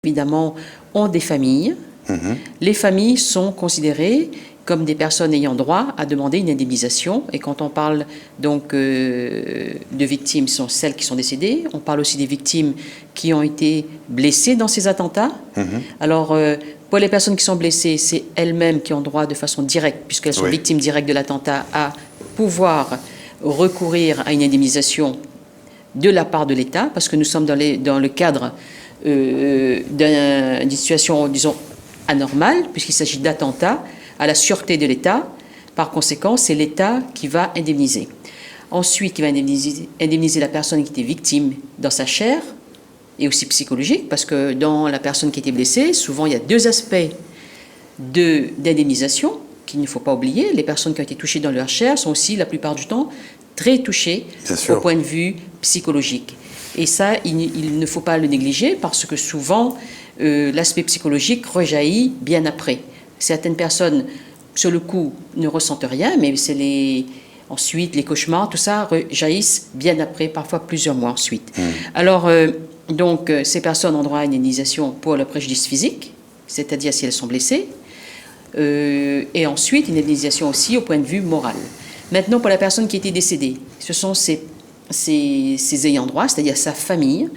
évidemment, ont des familles. Les familles sont considérées comme des personnes ayant droit à demander une indemnisation. Et quand on parle donc de victimes, ce sont celles qui sont décédées. On parle aussi des victimes qui ont été blessées dans ces attentats. Alors, pour les personnes qui sont blessées, c'est elles-mêmes qui ont droit de façon directe, puisqu'elles sont victimes directes de l'attentat, à pouvoir recourir à une indemnisation de la part de l'État, parce que nous sommes dans le cadre d'une situation, disons, anormale, puisqu'il s'agit d'attentats à la sûreté de l'État. Par conséquent, c'est l'État qui va indemniser. Ensuite, il va indemniser la personne qui était victime dans sa chair et aussi psychologique, parce que dans la personne qui était blessée, souvent il y a deux aspects d'indemnisation qu'il ne faut pas oublier. Les personnes qui ont été touchées dans leur chair sont aussi, la plupart du temps, très touchées au point de vue psychologique. Et ça, il ne faut pas le négliger, parce que souvent, l'aspect psychologique rejaillit bien après. Certaines personnes, sur le coup, ne ressentent rien, mais c'est ensuite, les cauchemars, tout ça rejaillissent bien après, parfois plusieurs mois ensuite. Alors, donc, ces personnes ont droit à une indemnisation pour le préjudice physique, c'est-à-dire si elles sont blessées, et ensuite une indemnisation aussi au point de vue moral. Maintenant, pour la personne qui était décédée, ce sont ses ayants droit, c'est-à-dire sa famille.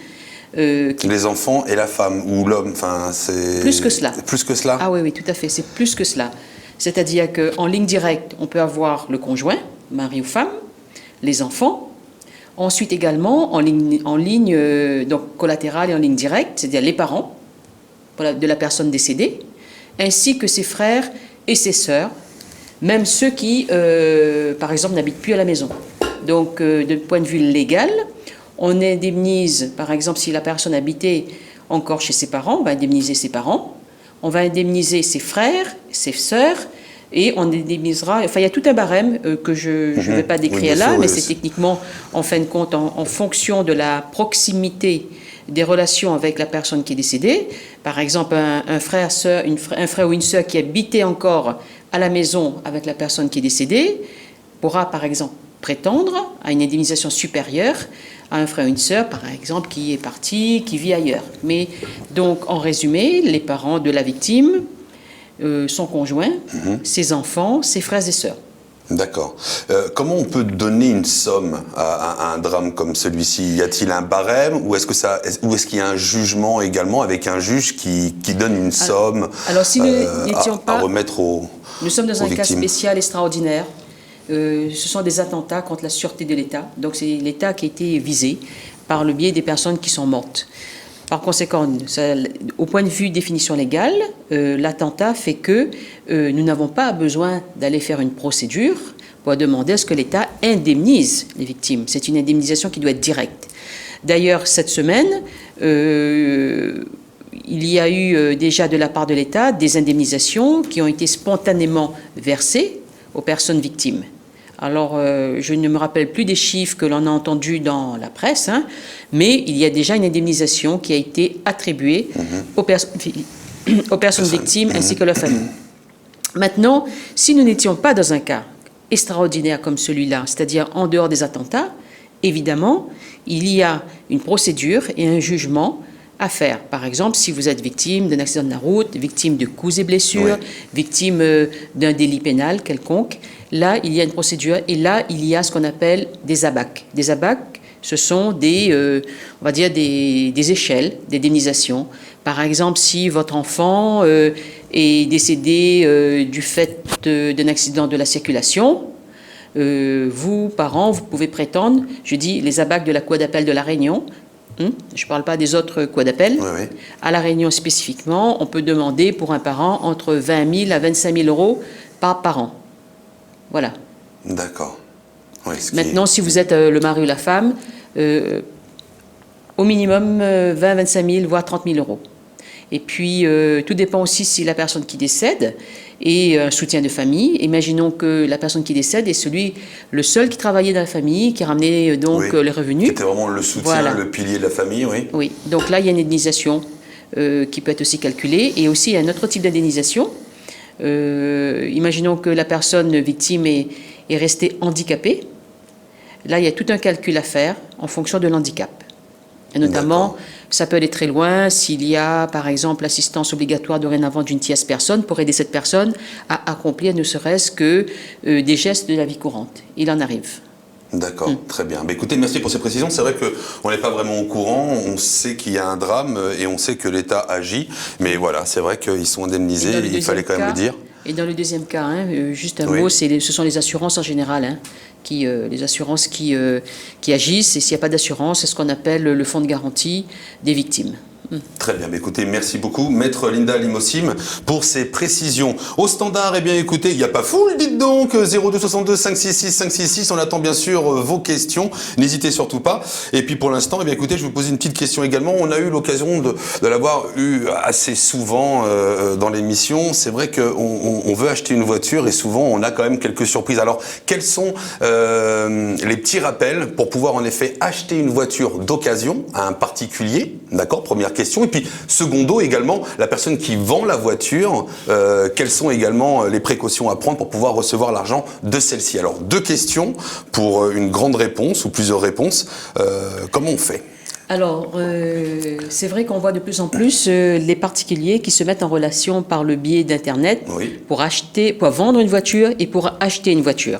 Les enfants et la femme, ou l'homme, enfin, c'est... Plus que cela. Plus que cela? Ah oui, oui, tout à fait, c'est plus que cela. C'est-à-dire qu'en ligne directe, on peut avoir le conjoint, mari ou femme, les enfants. Ensuite également, en ligne donc collatérale et en ligne directe, c'est-à-dire les parents de la personne décédée, ainsi que ses frères et ses sœurs, même ceux qui, par exemple, n'habitent plus à la maison. Donc, de point de vue légal, on indemnise, par exemple, si la personne habitait encore chez ses parents, on va indemniser ses parents, on va indemniser ses frères, ses sœurs, et on indemnisera... Enfin, il y a tout un barème que je ne vais pas décrire là, mais c'est techniquement, en fin de compte, en fonction de la proximité des relations avec la personne qui est décédée. Par exemple, un frère ou une sœur qui habitait encore à la maison avec la personne qui est décédée pourra, par exemple, prétendre à une indemnisation supérieure à un frère ou une sœur, par exemple, qui est parti, qui vit ailleurs. Mais donc, en résumé, les parents de la victime, son conjoint, ses enfants, ses frères et sœurs. D'accord. Comment on peut donner une somme à un drame comme celui-ci? Y a-t-il un barème, ou est-ce qu'il y a un jugement également avec un juge qui donne une somme alors, si nous n'étions pas, à remettre aux Nous sommes dans un victimes. Cas spécial extraordinaire. Ce sont des attentats contre la sûreté de l'État. Donc c'est l'État qui a été visé par le biais des personnes qui sont mortes. Par conséquent, au point de vue définition légale, l'attentat fait que nous n'avons pas besoin d'aller faire une procédure pour demander à ce que l'État indemnise les victimes. C'est une indemnisation qui doit être directe. D'ailleurs, cette semaine, il y a eu déjà de la part de l'État des indemnisations qui ont été spontanément versées aux personnes victimes. Alors, je ne me rappelle plus des chiffres que l'on a entendus dans la presse, mais il y a déjà une indemnisation qui a été attribuée aux personnes victimes ainsi que leurs familles. Maintenant, si nous n'étions pas dans un cas extraordinaire comme celui-là, c'est-à-dire en dehors des attentats, évidemment, il y a une procédure et un jugement à faire. Par exemple, si vous êtes victime d'un accident de la route, victime de coups et blessures, victime d'un délit pénal quelconque, là, il y a une procédure et là, il y a ce qu'on appelle des ABAC. Des ABAC, ce sont on va dire des échelles d'indemnisation. Par exemple, si votre enfant est décédé du fait d'un accident de la circulation, vous, parents, vous pouvez prétendre, je dis les ABAC de la Cour d'appel de La Réunion, je ne parle pas des autres cours d'appel. À La Réunion spécifiquement, on peut demander pour un parent entre 20 000 à 25 000 euros par an. Voilà. D'accord. Maintenant, si vous êtes le mari ou la femme, au minimum 20 25 000, voire 30 000 euros. Et puis, tout dépend aussi si la personne qui décède est un soutien de famille. Imaginons que la personne qui décède est le seul qui travaillait dans la famille, qui ramenait donc les revenus. Qui était vraiment le soutien, le pilier de la famille, Oui, donc là, il y a une indemnisation qui peut être aussi calculée. Et aussi, il y a un autre type d'indemnisation. Imaginons que la personne victime est restée handicapée. Là, il y a tout un calcul à faire en fonction de l'handicap. Et notamment Ça peut aller très loin s'il y a, par exemple, l'assistance obligatoire dorénavant d'une tierce personne pour aider cette personne à accomplir ne serait-ce que des gestes de la vie courante. Il en arrive. D'accord, très bien. Mais écoutez, merci pour ces précisions. C'est vrai qu'on n'est pas vraiment au courant. On sait qu'il y a un drame et on sait que l'État agit. Mais voilà, c'est vrai qu'ils sont indemnisés. Il fallait quand même le dire. Et dans le deuxième cas, juste un mot, ce sont les assurances en général, les assurances qui agissent. Et s'il n'y a pas d'assurance, c'est ce qu'on appelle le fonds de garantie des victimes. Très bien, écoutez, merci beaucoup, Maître Linda Limossim, pour ces précisions. Au standard, eh bien écoutez, il n'y a pas foule, dites donc, 0262 566 566, on attend bien sûr vos questions, n'hésitez surtout pas. Et puis pour l'instant, eh bien écoutez, je vais vous poser une petite question également. On a eu l'occasion de l'avoir eu assez souvent dans l'émission. C'est vrai qu'on veut acheter une voiture et souvent on a quand même quelques surprises. Alors, quels sont les petits rappels pour pouvoir en effet acheter une voiture d'occasion à un particulier, d'accord, première question. Et puis, secondo, également, la personne qui vend la voiture, quelles sont également les précautions à prendre pour pouvoir recevoir l'argent de celle-ci? Alors, 2 questions pour une grande réponse ou plusieurs réponses. Comment on fait? Alors, c'est vrai qu'on voit de plus en plus les particuliers qui se mettent en relation par le biais d'Internet pour vendre une voiture et pour acheter une voiture.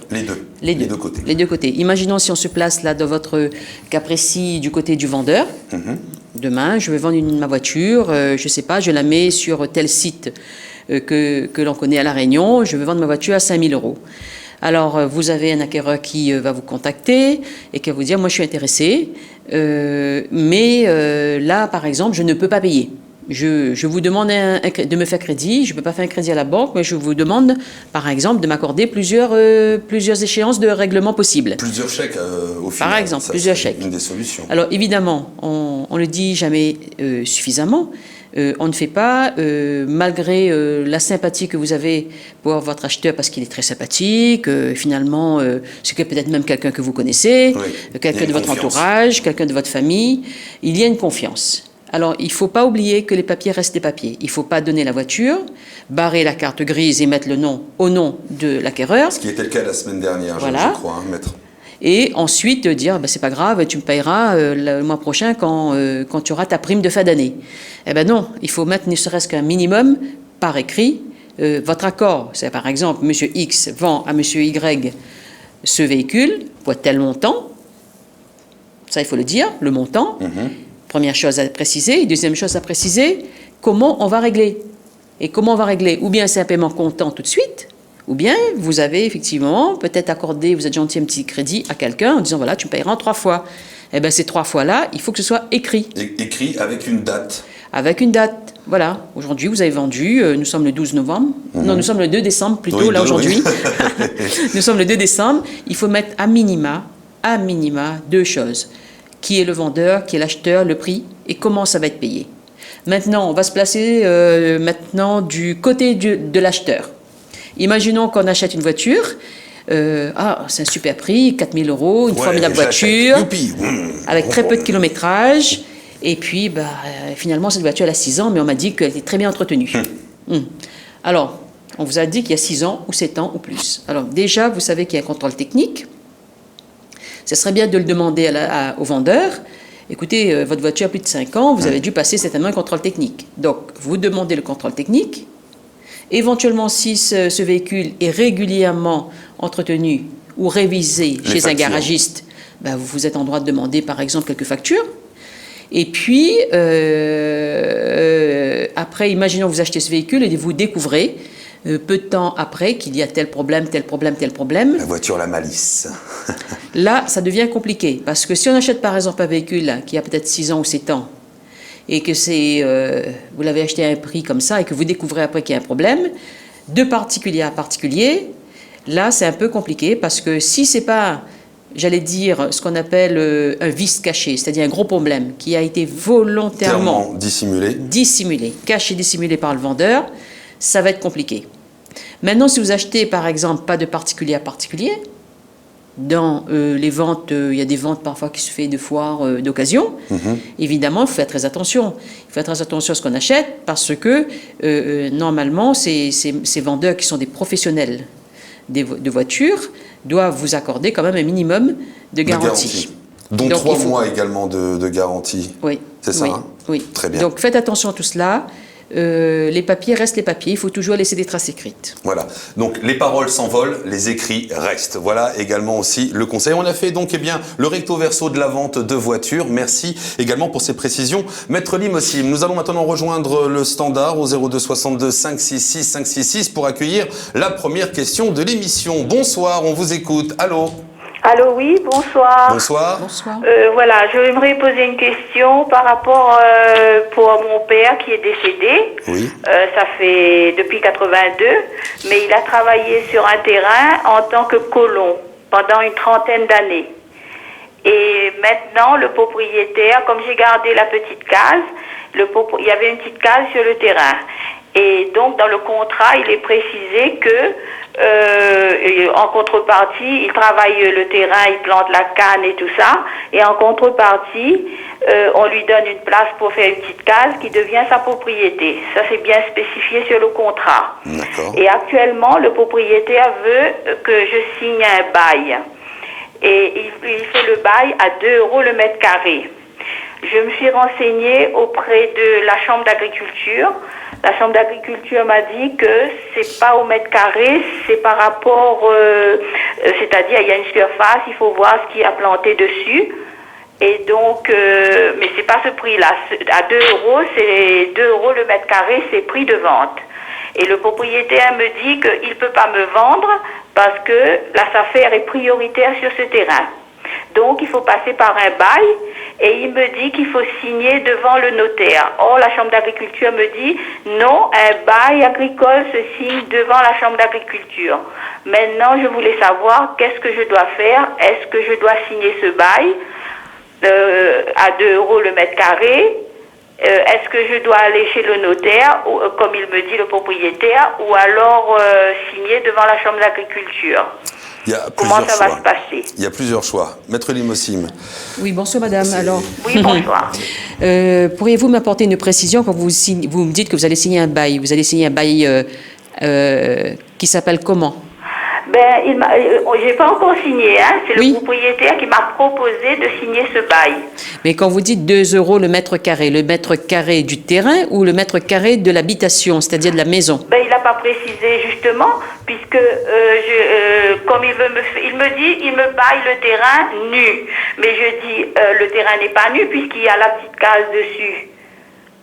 Les deux côtés. Les deux côtés. Imaginons si on se place là dans votre cas précis du côté du vendeur. Demain, je vais vendre ma voiture, je ne sais pas, je la mets sur tel site que l'on connaît à La Réunion, je vais vendre ma voiture à 5 000 €. Alors, vous avez un acquéreur qui va vous contacter et qui va vous dire, moi je suis intéressé, mais là, par exemple, je ne peux pas payer. Je vous demande de me faire crédit, je ne peux pas faire un crédit à la banque, mais je vous demande, par exemple, de m'accorder plusieurs échéances de règlement possibles. Plusieurs chèques au final. Par exemple, plusieurs chèques. Une des solutions. Alors, évidemment, on ne le dit jamais suffisamment. On ne fait pas, malgré la sympathie que vous avez pour votre acheteur, parce qu'il est très sympathique, finalement, c'est peut-être même quelqu'un que vous connaissez, quelqu'un de votre entourage, quelqu'un de votre famille, il y a une confiance. Alors, il ne faut pas oublier que les papiers restent des papiers. Il ne faut pas donner la voiture, barrer la carte grise et mettre le nom au nom de l'acquéreur. Ce qui était le cas la semaine dernière, voilà. je crois, maître. Et ensuite dire, c'est pas grave, tu me payeras le mois prochain quand tu auras ta prime de fin d'année. Eh bien non, il faut mettre ne serait-ce qu'un minimum par écrit. Votre accord, c'est par exemple, M. X vend à M. Y ce véhicule pour tel montant. Ça, il faut le dire, le montant. Première chose à préciser. Deuxième chose à préciser, comment on va régler. Et comment on va régler? Ou bien c'est un paiement comptant tout de suite, ou bien vous avez effectivement peut-être accordé, vous êtes gentil, un petit crédit à quelqu'un en disant, voilà, tu me payeras en 3 fois. Eh bien, ces 3 fois-là, il faut que ce soit écrit. Écrit avec une date. Avec une date. Voilà. Aujourd'hui, vous avez vendu, nous sommes le 12 novembre. Non, nous sommes le 2 décembre plutôt, oui, là, aujourd'hui. Oui. Nous sommes le 2 décembre. Il faut mettre à minima, 2 choses. Qui est le vendeur, qui est l'acheteur, le prix, et comment ça va être payé. Maintenant, on va se placer maintenant du côté de l'acheteur. Imaginons qu'on achète une voiture. C'est un super prix, 4 000 €, une formidable voiture, avec très peu de kilométrage. Et puis, finalement, cette voiture, elle a 6 ans, mais on m'a dit qu'elle est très bien entretenue. Alors, on vous a dit qu'il y a 6 ans, ou 7 ans, ou plus. Alors, déjà, vous savez qu'il y a un contrôle technique. Ce serait bien de le demander au vendeur. Écoutez, votre voiture a plus de 5 ans, vous avez dû passer certainement un contrôle technique. Donc, vous demandez le contrôle technique. Éventuellement, si ce véhicule est régulièrement entretenu ou révisé chez un garagiste, vous êtes en droit de demander, par exemple, quelques factures. Et puis, après, imaginons que vous achetez ce véhicule et vous découvrez, peu de temps après, qu'il y a tel problème. La voiture, la malice. Là, ça devient compliqué. Parce que si on achète, par exemple, un véhicule là, qui a peut-être 6 ans ou 7 ans, et que vous l'avez acheté à un prix comme ça, et que vous découvrez après qu'il y a un problème, de particulier à particulier, là, c'est un peu compliqué, parce que si c'est pas, j'allais dire, ce qu'on appelle un vice caché, c'est-à-dire un gros problème qui a été volontairement dissimulé, caché, dissimulé par le vendeur, ça va être compliqué. Maintenant, si vous achetez, par exemple, pas de particulier à particulier, dans les ventes, il y a des ventes parfois qui se font de foires d'occasion. Évidemment, il faut faire très attention. Il faut faire très attention à ce qu'on achète parce que, normalement, ces vendeurs qui sont des professionnels de voitures doivent vous accorder quand même un minimum de garantie. Donc 3 mois également de garantie. Oui. C'est ça, Oui. Très bien. Donc faites attention à tout cela. Les papiers restent les papiers, il faut toujours laisser des traces écrites. Voilà, donc les paroles s'envolent, les écrits restent. Voilà également aussi le conseil. On a fait donc le recto verso de la vente de voitures. Merci également pour ces précisions. Maître Limossim, nous allons maintenant rejoindre le standard au 02 62 566 566 pour accueillir la première question de l'émission. Bonsoir, on vous écoute. Allô? Allô, oui, bonsoir. Bonsoir. Bonsoir. Voilà, j'aimerais poser une question par rapport pour mon père qui est décédé. Oui. Ça fait depuis 82, mais il a travaillé sur un terrain en tant que colon pendant une trentaine d'années. Et maintenant, le propriétaire, comme j'ai gardé la petite case, il y avait une petite case sur le terrain. Et donc, dans le contrat, il est précisé que, en contrepartie, il travaille le terrain, il plante la canne et tout ça. Et en contrepartie, on lui donne une place pour faire une petite case qui devient sa propriété. Ça, c'est bien spécifié sur le contrat. D'accord. Et actuellement, le propriétaire veut que je signe un bail. Et il fait le bail à 2 € le mètre carré. Je me suis renseignée auprès de la Chambre d'agriculture. La Chambre d'agriculture m'a dit que c'est pas au mètre carré, c'est par rapport, c'est-à-dire il y a une surface, il faut voir ce qu'il y a planté dessus. Et donc, mais c'est pas ce prix-là. À 2 €, c'est 2 € le mètre carré, c'est prix de vente. Et le propriétaire me dit qu'il ne peut pas me vendre parce que la SAFER est prioritaire sur ce terrain. Donc, il faut passer par un bail et il me dit qu'il faut signer devant le notaire. Or, la Chambre d'agriculture me dit non, un bail agricole se signe devant la Chambre d'agriculture. Maintenant, je voulais savoir qu'est-ce que je dois faire. Est-ce que je dois signer ce bail à 2 € le mètre carré? Est-ce que je dois aller chez le notaire, ou, comme il me dit le propriétaire, ou alors signer devant la Chambre d'agriculture? Comment ça va se passer? Il y a plusieurs choix. Maître Limossim. Oui, bonsoir madame. Alors, oui, bonsoir. pourriez-vous m'apporter une précision quand vous me dites que vous allez signer un bail? Vous allez signer un bail qui s'appelle comment? Ben, j'ai pas encore signé, hein. C'est le propriétaire qui m'a proposé de signer ce bail. Mais quand vous dites 2 € le mètre carré du terrain ou le mètre carré de l'habitation, c'est-à-dire de la maison? Ben, il n'a pas précisé justement, puisque comme il me baille le terrain nu. Mais je dis, le terrain n'est pas nu puisqu'il y a la petite case dessus.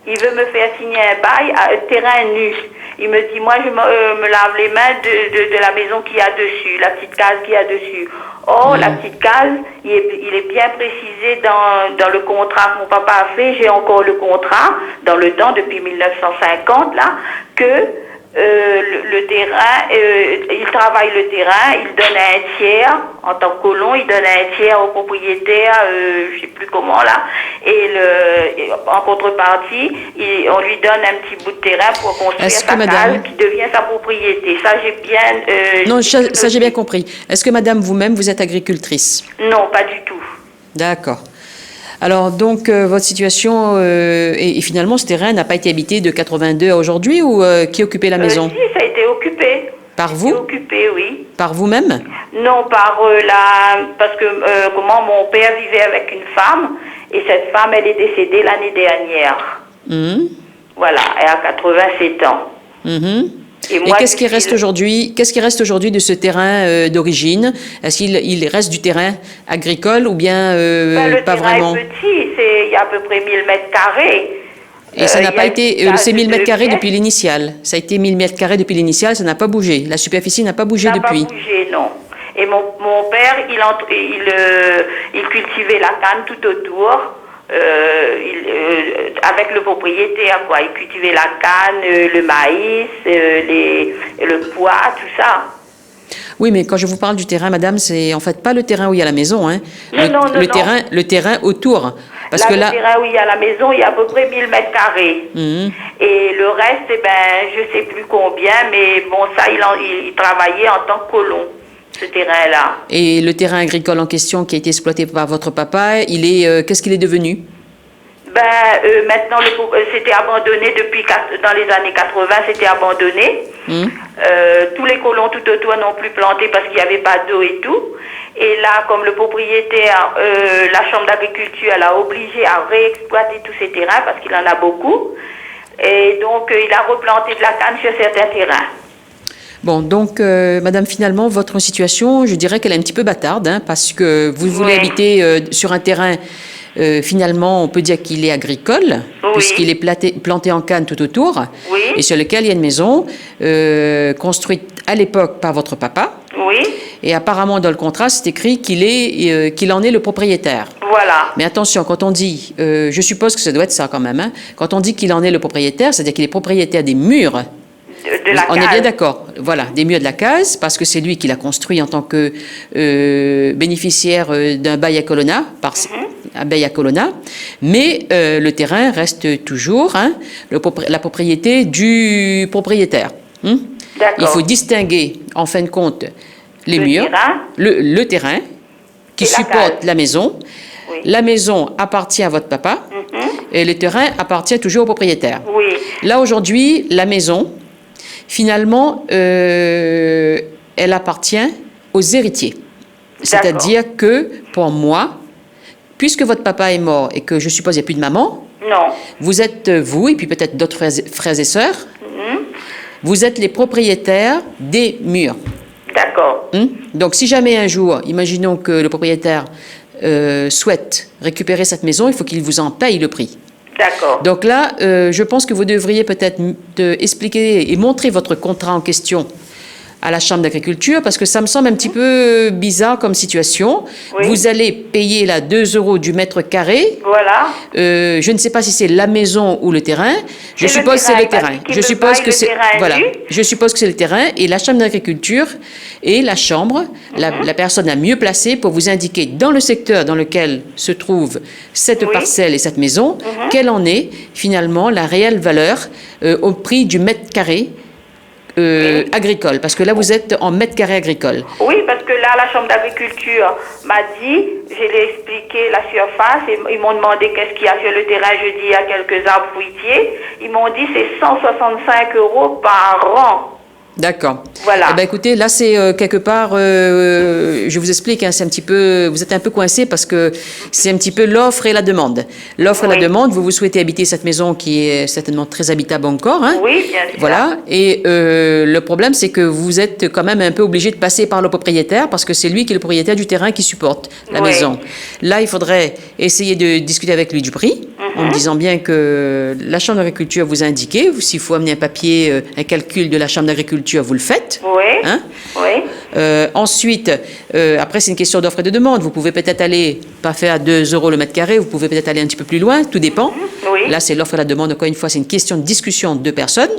Il veut me faire signer un bail à un terrain nu. Il me dit, moi, je me lave les mains de la maison qu'il y a dessus, la petite case qu'il y a dessus. Or, la petite case, il est bien précisé dans le contrat que mon papa a fait. J'ai encore le contrat, dans le temps, depuis 1950, là, que le terrain, il travaille le terrain, il donne un tiers, en tant que colon, il donne un tiers au propriétaire, je sais plus comment là, et en contrepartie, on lui donne un petit bout de terrain pour construire sa case qui devient sa propriété. Ça, j'ai bien... non, ça j'ai bien compris. Est-ce que madame, vous-même, vous êtes agricultrice? Non, pas du tout. D'accord. Alors, donc, votre situation, et finalement, ce terrain n'a pas été habité de 82 à aujourd'hui, ou qui occupait la maison? Si, ça a été occupé. Par vous? Occupé, oui. Par vous-même? Non, parce que mon père vivait avec une femme, et cette femme, elle est décédée l'année dernière. Voilà, elle a 87 ans. Et qu'est-ce qui reste aujourd'hui? Qu'est-ce qui reste aujourd'hui de ce terrain d'origine? Est-ce qu'il reste du terrain agricole ou bien pas vraiment? Le terrain est petit, il y a à peu près 1000 mètres carrés. Et ça n'a pas été, c'est 1000 mètres carrés depuis l'initial. Ça a été 1000 mètres carrés depuis l'initial, ça n'a pas bougé. La superficie n'a pas bougé depuis. Ça n'a pas bougé, non. Et mon père, il cultivait la canne tout autour. Avec le propriétaire, quoi. Il cultivait la canne, le maïs, le pois, tout ça. Oui, mais quand je vous parle du terrain, madame, c'est en fait pas le terrain où il y a la maison, hein. Non. Le terrain autour. Parce que le terrain où il y a la maison, il y a à peu près 1000 mètres carrés. Et le reste, je sais plus combien, mais bon, ça, il travaillait en tant que colon, ce terrain-là. Et le terrain agricole en question qui a été exploité par votre papa, qu'est-ce qu'il est devenu? Maintenant, c'était abandonné dans les années 80, c'était abandonné. Tous les colons tout autour n'ont plus planté parce qu'il n'y avait pas d'eau et tout. Et là, comme le propriétaire, la Chambre d'agriculture, elle a obligé à réexploiter tous ces terrains parce qu'il en a beaucoup. Et donc, il a replanté de la canne sur certains terrains. Bon, donc, madame, finalement, votre situation, je dirais qu'elle est un petit peu bâtarde, hein, parce que vous voulez habiter sur un terrain, finalement, on peut dire qu'il est agricole, puisqu'il est planté en canne tout autour, et sur lequel il y a une maison construite à l'époque par votre papa. Oui. Et apparemment, dans le contrat, c'est écrit qu'il en est le propriétaire. Voilà. Mais attention, quand on dit, je suppose que ça doit être ça quand même, hein, quand on dit qu'il en est le propriétaire, c'est-à-dire qu'il est propriétaire des murs. De la on case. est bien d'accord. Voilà, des murs de la case, parce que c'est lui qui l'a construit en tant que bénéficiaire d'un bail à Colonna, un bail à Colonna. Mais le terrain reste toujours la propriété du propriétaire. Il faut distinguer, en fin de compte, les murs, le terrain qui supporte la maison. Oui. La maison appartient à votre papa et le terrain appartient toujours au propriétaire. Oui. Là, aujourd'hui, la maison, finalement, elle appartient aux héritiers. C'est-à-dire que, pour moi, puisque votre papa est mort et que je suppose qu'il n'y a plus de maman, vous êtes, vous et puis peut-être d'autres frères et sœurs, vous êtes les propriétaires des murs. D'accord. Donc, si jamais un jour, imaginons que le propriétaire souhaite récupérer cette maison, il faut qu'il vous en paye le prix. D'accord. Donc là, je pense que vous devriez peut-être expliquer et montrer votre contrat en question à la Chambre d'agriculture, parce que ça me semble un petit peu bizarre comme situation. Oui. Vous allez payer là 2 € du mètre carré. Voilà. Je ne sais pas si c'est la maison ou le terrain. Je suppose que c'est le terrain. Je suppose que c'est voilà. Je suppose que c'est le terrain et la Chambre d'agriculture et la Chambre, la personne la mieux placée pour vous indiquer dans le secteur dans lequel se trouve cette parcelle et cette maison, quelle en est finalement la réelle valeur au prix du mètre carré. Agricole, parce que là, vous êtes en mètre carré agricole. Oui, parce que là, la Chambre d'agriculture m'a dit, je l'ai expliqué la surface, et ils m'ont demandé qu'est-ce qu'il y a sur le terrain. Je dis, il y a quelques arbres fruitiers. Ils m'ont dit, c'est 165 € par an. D'accord. Voilà. Eh ben, écoutez, là, c'est quelque part, je vous explique, c'est un petit peu, vous êtes un peu coincé parce que c'est un petit peu l'offre et la demande. L'offre et la demande, vous souhaitez habiter cette maison qui est certainement très habitable encore. Oui, bien sûr. Voilà. Et le problème, c'est que vous êtes quand même un peu obligé de passer par le propriétaire parce que c'est lui qui est le propriétaire du terrain qui supporte la maison. Là, il faudrait essayer de discuter avec lui du prix, en disant bien que la Chambre d'agriculture vous a indiqué, s'il faut amener un papier, un calcul de la Chambre d'agriculture, vous le faites. Oui. Ensuite, après, c'est une question d'offre et de demande. Vous pouvez peut-être aller, pas faire à 2 € le mètre carré, vous pouvez peut-être aller un petit peu plus loin, tout dépend. Là, c'est l'offre et la demande. Encore une fois, c'est une question de discussion de deux personnes.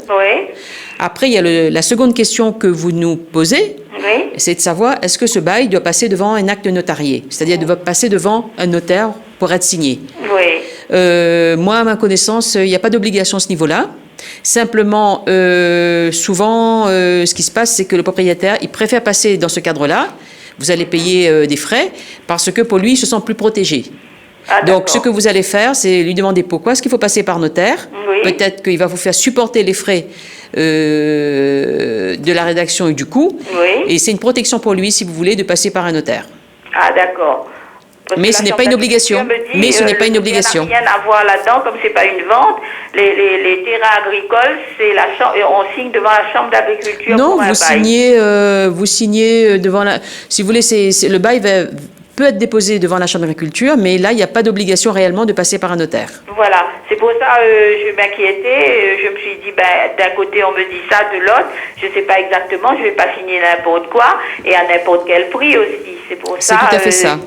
Après, il y a la seconde question que vous nous posez, c'est de savoir est-ce que ce bail doit passer devant un acte notarié, c'est-à-dire doit passer devant un notaire pour être signé. Moi, à ma connaissance, il n'y a pas d'obligation à ce niveau-là. Simplement, souvent, ce qui se passe, c'est que le propriétaire, il préfère passer dans ce cadre-là. Vous allez payer des frais parce que pour lui, il se sent plus protégé. Donc, ce que vous allez faire, c'est lui demander pourquoi est-ce qu'il faut passer par notaire. Peut-être qu'il va vous faire supporter les frais de la rédaction et du coût. Et c'est une protection pour lui, si vous voulez, de passer par un notaire. Ah, d'accord. Mais ce n'est pas une obligation. Mais ce n'est pas une obligation. Il n'y a rien à voir là-dedans, comme c'est pas une vente. Les terrains agricoles, c'est la chambre, on signe devant la Chambre d'agriculture. Non, vous signez devant la. Si vous voulez, le bail peut être déposé devant la Chambre d'agriculture, mais là, il n'y a pas d'obligation réellement de passer par un notaire. Voilà, c'est pour ça je m'inquiétais. Je me suis dit, d'un côté, on me dit ça, de l'autre, je ne sais pas exactement, je ne vais pas signer n'importe quoi et à n'importe quel prix aussi. C'est pour ça. C'est tout à fait ça.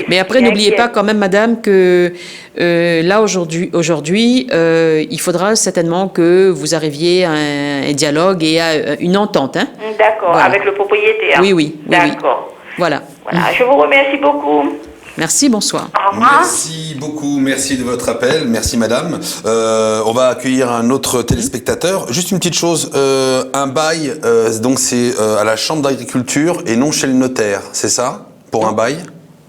Mais après, n'oubliez pas quand même, madame, que là, aujourd'hui, il faudra certainement que vous arriviez à un dialogue et à une entente. D'accord, avec le propriétaire. Oui. D'accord. Voilà. Je vous remercie beaucoup. Merci, bonsoir. Au revoir. Merci beaucoup, merci de votre appel, merci madame. On va accueillir un autre téléspectateur. Juste une petite chose, un bail, donc c'est à la Chambre d'agriculture et non chez le notaire, c'est ça? Pour un bail?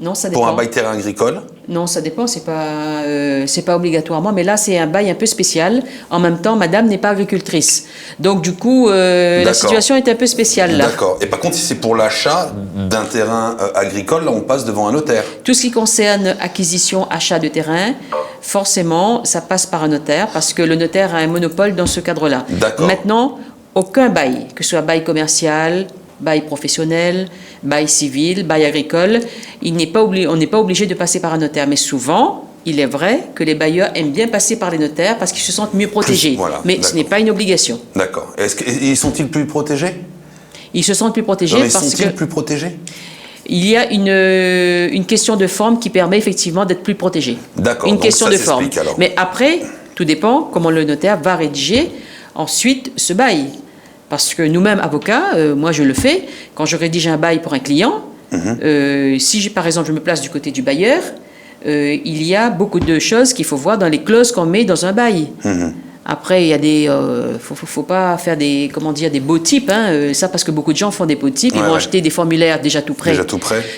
Non, ça dépend. Pour un bail terrain agricole? Non, ça dépend, c'est pas obligatoirement, mais là c'est un bail un peu spécial. En même temps, madame n'est pas agricultrice. Donc du coup, la D'accord. situation est un peu spéciale là. D'accord. Et par contre, si c'est pour l'achat d'un terrain agricole, là, on passe devant un notaire. Tout ce qui concerne acquisition, achat de terrain, forcément, ça passe par un notaire parce que le notaire a un monopole dans ce cadre-là. D'accord. Maintenant, aucun bail, que ce soit bail commercial, bail professionnel, bail civil, bail agricole, on n'est pas obligé de passer par un notaire. Mais souvent, il est vrai que les bailleurs aiment bien passer par les notaires parce qu'ils se sentent mieux protégés. Voilà, Mais ce n'est pas une obligation. D'accord. Ils sont-ils plus protégés? Ils se sentent plus protégés Non, mais parce sont-ils que plus protégés? il y a une question de forme qui permet effectivement d'être plus protégé. D'accord, Une donc question ça de forme. s'explique, alors. Mais après, tout dépend comment le notaire va rédiger ensuite ce bail. Parce que nous-mêmes, avocats, moi je le fais, quand je rédige un bail pour un client, si par exemple je me place du côté du bailleur, il y a beaucoup de choses qu'il faut voir dans les clauses qu'on met dans un bail. Après, il y a des, faut pas faire des, comment dire, des beaux types, hein, ça parce que beaucoup de gens font des beaux types, ils vont acheter des formulaires déjà tout prêts,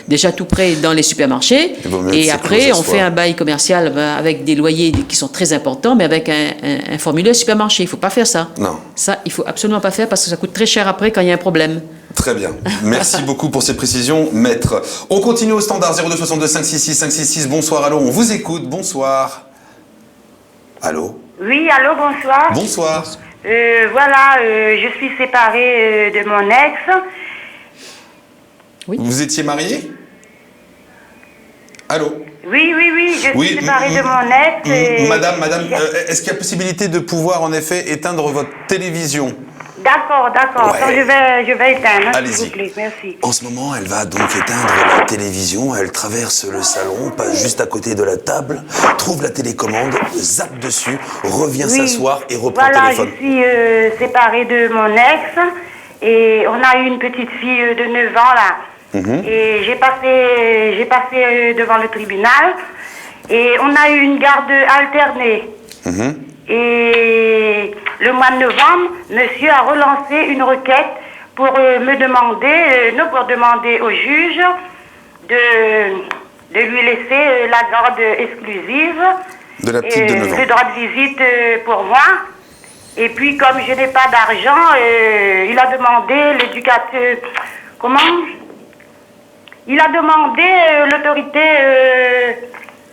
déjà tout prêts dans les supermarchés, et après on fait un bail commercial avec des loyers qui sont très importants, mais avec un formulaire supermarché. Il faut pas faire ça. Non. Ça, il faut absolument pas faire parce que ça coûte très cher après quand il y a un problème. Très bien. Merci beaucoup pour ces précisions, maître. On continue au standard 02 62 566 566. Bonsoir, allô, on vous écoute. Bonsoir. Allô? Oui, allô, bonsoir. Bonsoir. Voilà, je suis séparée de mon ex. Oui. Vous étiez marié? Allô? Oui, je suis séparée de mon ex. Madame, est-ce qu'il y a possibilité de pouvoir en effet éteindre votre télévision? D'accord. Ouais. Donc, je vais éteindre, s'il Allez-y. vous plaît. Merci. En ce moment, elle va donc éteindre la télévision, elle traverse le salon, passe juste à côté de la table, trouve la télécommande, zappe dessus, revient s'asseoir et reprend le téléphone. Je suis séparée de mon ex et on a eu une petite fille de 9 ans là. Et j'ai passé devant le tribunal et on a eu une garde alternée. Et le mois de novembre, monsieur a relancé une requête pour pour demander au juge de lui laisser la garde exclusive. De la petite de 9 ans. Le droit de visite pour moi. Et puis, comme je n'ai pas d'argent, il a demandé l'éducateur... Comment? Il a demandé l'autorité...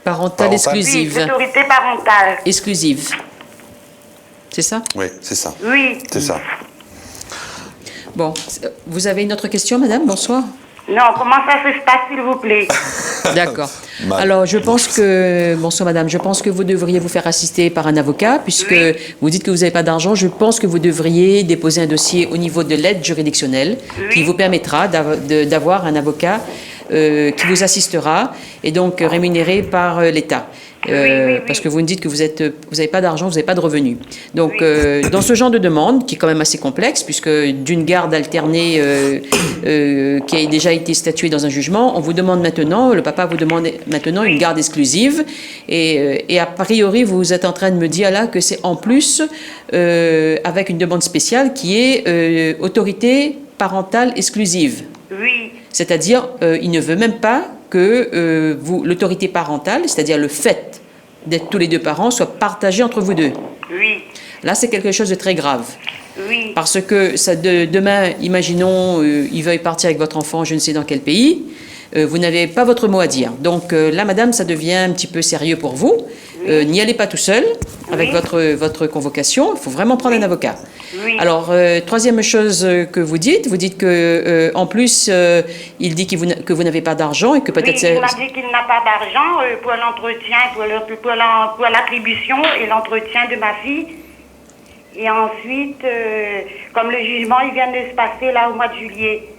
Parentale exclusive. Oui, l'autorité parentale. Exclusive. C'est ça? Oui, c'est ça. Oui. C'est ça. Bon, vous avez une autre question, madame? Bonsoir. Non, comment ça se passe, s'il vous plaît? D'accord. Mal. Alors, je pense que... Bonsoir, madame. Je pense que vous devriez vous faire assister par un avocat, puisque vous dites que vous n'avez pas d'argent. Je pense que vous devriez déposer un dossier au niveau de l'aide juridictionnelle qui vous permettra d'avoir un avocat qui vous assistera et donc rémunéré par l'État. Parce que vous me dites que vous n'avez pas d'argent, vous n'avez pas de revenus. Donc, dans ce genre de demande, qui est quand même assez complexe, puisque d'une garde alternée qui a déjà été statuée dans un jugement, on vous demande maintenant, le papa vous demande maintenant une garde exclusive, et a priori, vous êtes en train de me dire là que c'est en plus avec une demande spéciale qui est autorité parentale exclusive. Oui. C'est-à-dire, il ne veut même pas que l'autorité parentale, c'est-à-dire le fait d'être tous les deux parents, soit partagé entre vous deux. Oui. Là, c'est quelque chose de très grave. Oui. Parce que demain, imaginons, il veuille partir avec votre enfant, je ne sais dans quel pays, vous n'avez pas votre mot à dire. Donc là, madame, ça devient un petit peu sérieux pour vous. N'y allez pas tout seul avec votre convocation. Il faut vraiment prendre un avocat. Oui. Alors, troisième chose que vous dites que en plus, il dit que vous n'avez pas d'argent et que peut-être... Oui, il m'a dit qu'il n'a pas d'argent pour l'entretien, pour l'attribution et l'entretien de ma fille. Et ensuite, comme le jugement, il vient de se passer là au mois de juillet.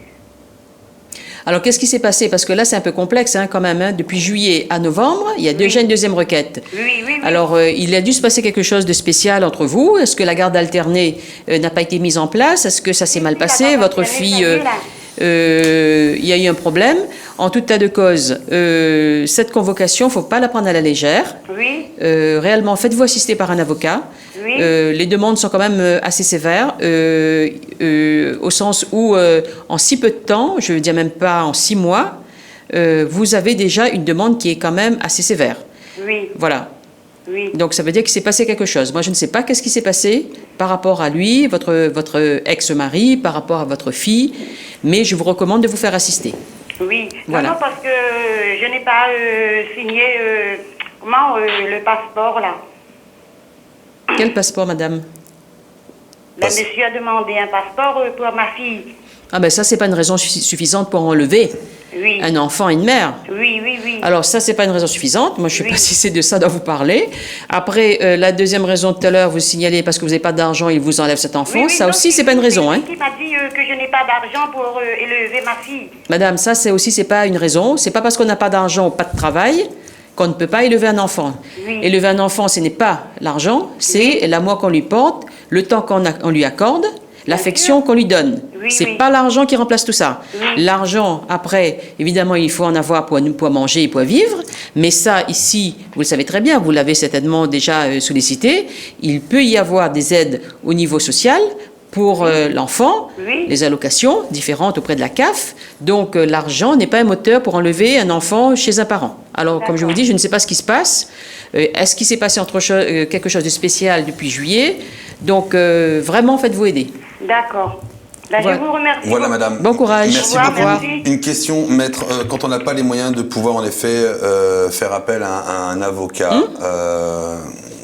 Alors, qu'est-ce qui s'est passé? Parce que là, c'est un peu complexe quand même. Hein. Depuis juillet à novembre, il y a déjà une deuxième requête. Oui. Alors, il a dû se passer quelque chose de spécial entre vous. Est-ce que la garde alternée n'a pas été mise en place? Est-ce que ça s'est mal passé? Votre fille, il y a eu un problème. En tout état de cause, cette convocation, il ne faut pas la prendre à la légère. Oui. Réellement, faites-vous assister par un avocat. Oui. Les demandes sont quand même assez sévères, au sens où, en si peu de temps, je ne veux dire même pas en 6 mois, vous avez déjà une demande qui est quand même assez sévère. Oui, Voilà. oui. Donc ça veut dire qu'il s'est passé quelque chose. Moi, je ne sais pas qu'est-ce qui s'est passé par rapport à lui, votre ex-mari, par rapport à votre fille, mais je vous recommande de vous faire assister. Oui. Voilà. Non, parce que je n'ai pas signé le passeport, là. Quel passeport, madame? Le monsieur a demandé un passeport pour ma fille. Ah ben ça, c'est pas une raison suffisante pour enlever Oui. un enfant et une mère. Oui, oui, oui. Alors ça, c'est pas une raison suffisante. Moi, je sais Oui. pas si c'est de ça dont vous parlez. Après, la deuxième raison tout à l'heure, vous signalez parce que vous n'avez pas d'argent, il vous enlève cet enfant. Oui, oui, Ça non, aussi, c'est pas une raison, hein. Qui m'a dit que je n'ai pas d'argent pour élever ma fille. Madame, ça, c'est pas une raison. C'est pas parce qu'on n'a pas d'argent ou pas de travail qu'on ne peut pas élever un enfant. Oui. Élever un enfant, ce n'est pas l'argent, c'est l'amour qu'on lui porte, le temps qu'on lui accorde, l'affection qu'on lui donne. Oui, C'est oui. pas l'argent qui remplace tout ça. Oui. L'argent, après, évidemment, il faut en avoir pour manger et pour vivre, mais ça, ici, vous le savez très bien, vous l'avez certainement déjà sollicité, il peut y avoir des aides au niveau social pour l'enfant, Oui. les allocations différentes auprès de la CAF. Donc, l'argent n'est pas un moteur pour enlever un enfant chez un parent. Alors, comme je vous dis, je ne sais pas ce qui se passe. Est-ce qu'il s'est passé quelque chose de spécial depuis juillet? Donc, vraiment, faites-vous aider. D'accord. Là, Voilà. je vous remercie. Voilà, madame. Bon courage. Merci Au revoir, beaucoup. merci. Une question, maître. Quand on n'a pas les moyens de pouvoir, en effet, faire appel à un avocat,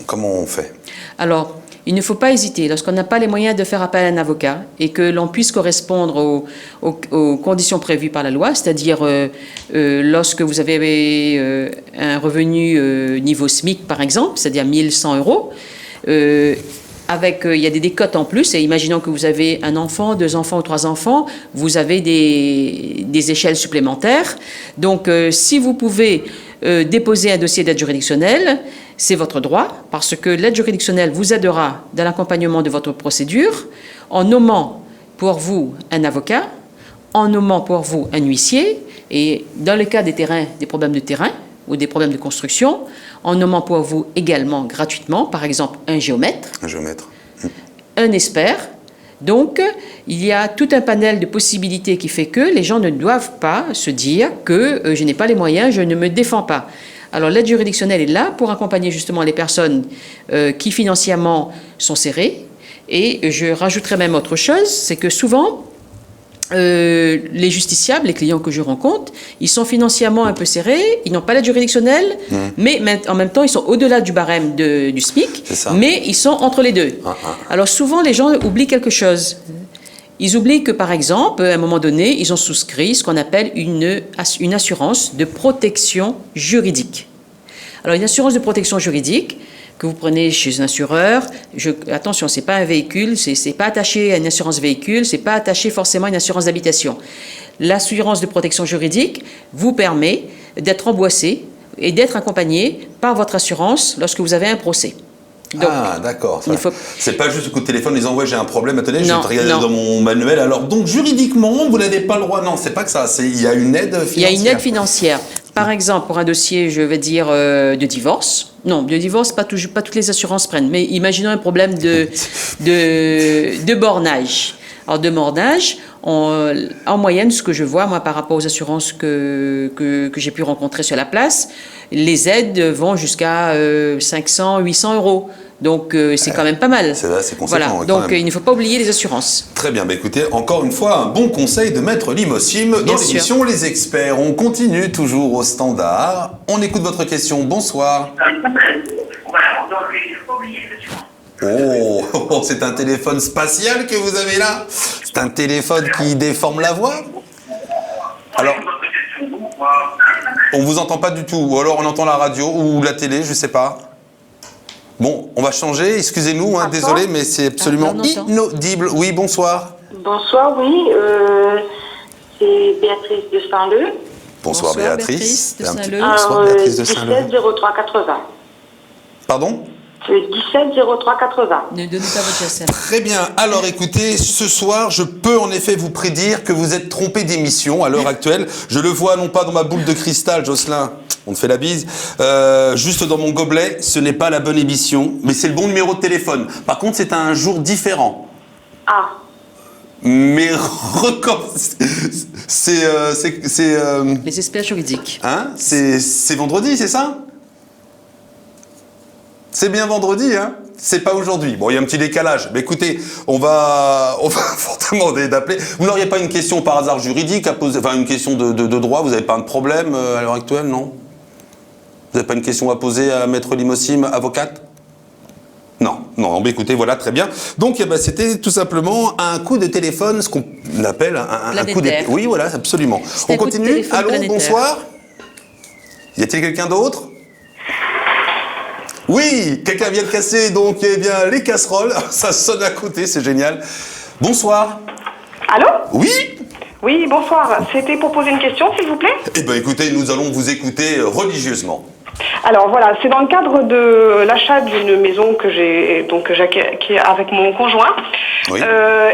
comment on fait? Alors, il ne faut pas hésiter. Lorsqu'on n'a pas les moyens de faire appel à un avocat et que l'on puisse correspondre aux conditions prévues par la loi, c'est-à-dire lorsque vous avez un revenu niveau SMIC, par exemple, c'est-à-dire 1 100 euros, il y a des décotes en plus, et imaginons que vous avez un enfant, 2 enfants ou 3 enfants, vous avez des échelles supplémentaires. Donc, si vous pouvez déposer un dossier d'aide juridictionnelle, c'est votre droit, parce que l'aide juridictionnelle vous aidera dans l'accompagnement de votre procédure en nommant pour vous un avocat, en nommant pour vous un huissier, et dans le cas des problèmes de terrain ou des problèmes de construction, en nommant pour vous également gratuitement, par exemple, un géomètre, Un géomètre. un expert. Donc, il y a tout un panel de possibilités qui fait que les gens ne doivent pas se dire que je n'ai pas les moyens, je ne me défends pas. Alors, l'aide juridictionnelle est là pour accompagner justement les personnes qui financièrement sont serrées. Et je rajouterais même autre chose, c'est que souvent, les justiciables, les clients que je rencontre, ils sont financièrement un peu serrés, ils n'ont pas l'aide juridictionnelle, mais en même temps, ils sont au-delà du barème du SMIC, C'est ça. mais ils sont entre les deux. Alors souvent, les gens oublient quelque chose. Ils oublient que, par exemple, à un moment donné, ils ont souscrit ce qu'on appelle une assurance de protection juridique. Alors, une assurance de protection juridique que vous prenez chez un assureur, attention, c'est pas un véhicule, c'est pas attaché à une assurance véhicule, c'est pas attaché forcément à une assurance d'habitation. L'assurance de protection juridique vous permet d'être emboîssé et d'être accompagné par votre assurance lorsque vous avez un procès. Donc, d'accord. il faut- C'est pas juste un coup de téléphone en disant ouais j'ai un problème, attendez, je Non, vais regarder non. dans mon manuel. Alors donc juridiquement vous n'avez pas le droit. Non, c'est pas que ça. Il y a une aide financière. Il y a une aide financière. Par exemple, pour un dossier, je vais dire, de divorce. Non, de divorce, pas toutes les assurances prennent. Mais imaginons un problème de bornage. Alors, de bornage, en moyenne, ce que je vois, moi, par rapport aux assurances que j'ai pu rencontrer sur la place, les aides vont jusqu'à 500, 800 euros. Donc, c'est quand même pas mal. C'est vrai, c'est conséquent, Voilà. ouais, quand Donc, même. il ne faut pas oublier les assurances. Très bien, bah écoutez, encore une fois, un bon conseil de Maître Limosim dans Bien sûr. l'émission Les Experts. On continue toujours au standard. On écoute votre question. Bonsoir. Oh, c'est un téléphone spatial que vous avez là? C'est un téléphone qui déforme la voix? Alors, on vous entend pas du tout. Ou alors on entend la radio ou la télé, je sais pas. Bon, on va changer. Excusez-nous, hein, désolé, mais c'est absolument on entend. inaudible. Oui, bonsoir. Bonsoir, oui, c'est Béatrice de Saint-Leu. Bonsoir, Bonsoir, Béatrice. Béatrice de Un petit- Saint-Leu. Bonsoir, Béatrice de Saint-Leu. 17 03 80. Pardon? Le 17 03 80. Ne donnez pas votre GSM. Très bien. Alors écoutez, ce soir, je peux en effet vous prédire que vous êtes trompé d'émission à l'heure actuelle. Je le vois non pas dans ma boule de cristal, Jocelyn, on te fait la bise, juste dans mon gobelet, ce n'est pas la bonne émission, mais c'est le bon numéro de téléphone. Par contre, c'est un jour différent. Ah, Mais Les experts juridiques. hein, c'est vendredi, c'est ça? C'est bien vendredi, hein? C'est pas aujourd'hui. Bon, il y a un petit décalage. Mais écoutez, on va vous demander d'appeler. Vous n'auriez pas une question par hasard juridique à poser, enfin une question de droit? Vous n'avez pas un problème à l'heure actuelle, non? Vous n'avez pas une question à poser à Maître Limosim, avocate? Non, mais écoutez, voilà, très bien. Donc, eh ben, c'était tout simplement un coup de téléphone, ce qu'on appelle un coup de... Oui, voilà, absolument. On continue. Allô, bonsoir. Y a-t-il quelqu'un d'autre? Oui, quelqu'un vient de casser, donc, eh bien, les casseroles. Ça sonne à côté, c'est génial. Bonsoir. Allô? Oui? Oui, bonsoir. C'était pour poser une question, s'il vous plaît? Eh bien, écoutez, nous allons vous écouter religieusement. Alors voilà, c'est dans le cadre de l'achat d'une maison que j'ai acquis avec mon conjoint. Oui.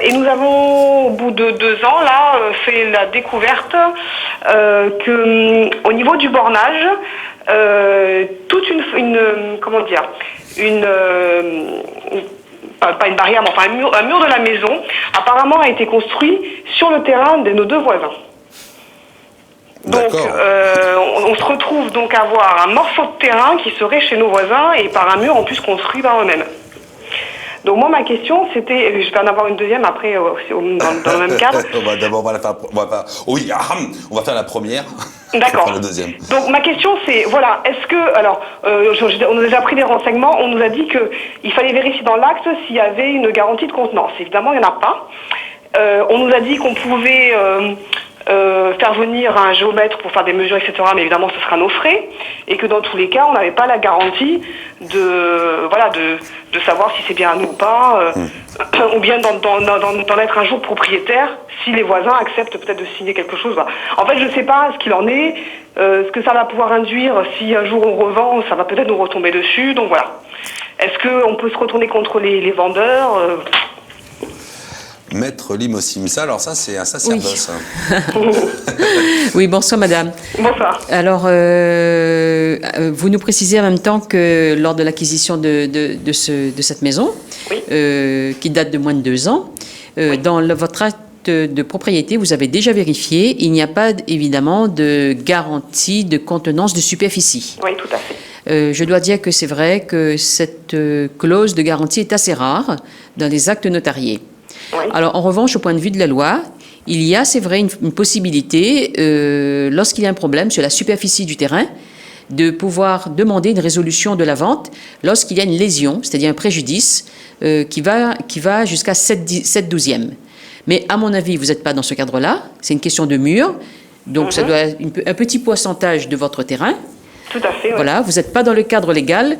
Et nous avons, au bout de 2 ans, là, fait la découverte que au niveau du bornage, toute pas une barrière, mais enfin un mur de la maison, apparemment a été construit sur le terrain de nos 2 voisins. Donc, on se retrouve donc à avoir un morceau de terrain qui serait chez nos voisins et par un mur en plus construit par eux-mêmes. Donc moi, ma question, c'était, je vais en avoir une deuxième après dans le même cadre. D'abord, on va faire la première. D'accord. On va faire la deuxième. Donc ma question, c'est, voilà, est-ce que, alors, on a déjà pris des renseignements, on nous a dit qu'il fallait vérifier dans l'acte s'il y avait une garantie de contenance. Évidemment, il n'y en a pas. On nous a dit qu'on pouvait faire venir un géomètre pour faire des mesures, etc. Mais évidemment, ce sera nos frais. Et que dans tous les cas, on n'avait pas la garantie de savoir si c'est bien à nous ou pas, ou bien d'en être un jour propriétaire, si les voisins acceptent peut-être de signer quelque chose. Voilà. En fait, je ne sais pas ce qu'il en est, ce que ça va pouvoir induire, si un jour on revend, ça va peut-être nous retomber dessus. Donc voilà. Est-ce qu'on peut se retourner contre les vendeurs Maître Limosim, alors ça c'est un sacerdoce. Oui. Oui, bonsoir madame. Bonsoir. Alors, vous nous précisez en même temps que lors de l'acquisition de cette maison, oui. Qui date de moins de 2 ans, oui. Dans votre acte de propriété, vous avez déjà vérifié, il n'y a pas évidemment de garantie de contenance de superficie. Oui, tout à fait. Je dois dire que c'est vrai que cette clause de garantie est assez rare dans les actes notariés. Oui. Alors, en revanche, au point de vue de la loi, il y a, c'est vrai, une possibilité, lorsqu'il y a un problème sur la superficie du terrain, de pouvoir demander une résolution de la vente lorsqu'il y a une lésion, c'est-à-dire un préjudice, qui va jusqu'à 7/12e. Mais à mon avis, vous n'êtes pas dans ce cadre-là, c'est une question de mur, donc ça doit être un petit pourcentage de votre terrain. Tout à fait, oui. Voilà, vous n'êtes pas dans le cadre légal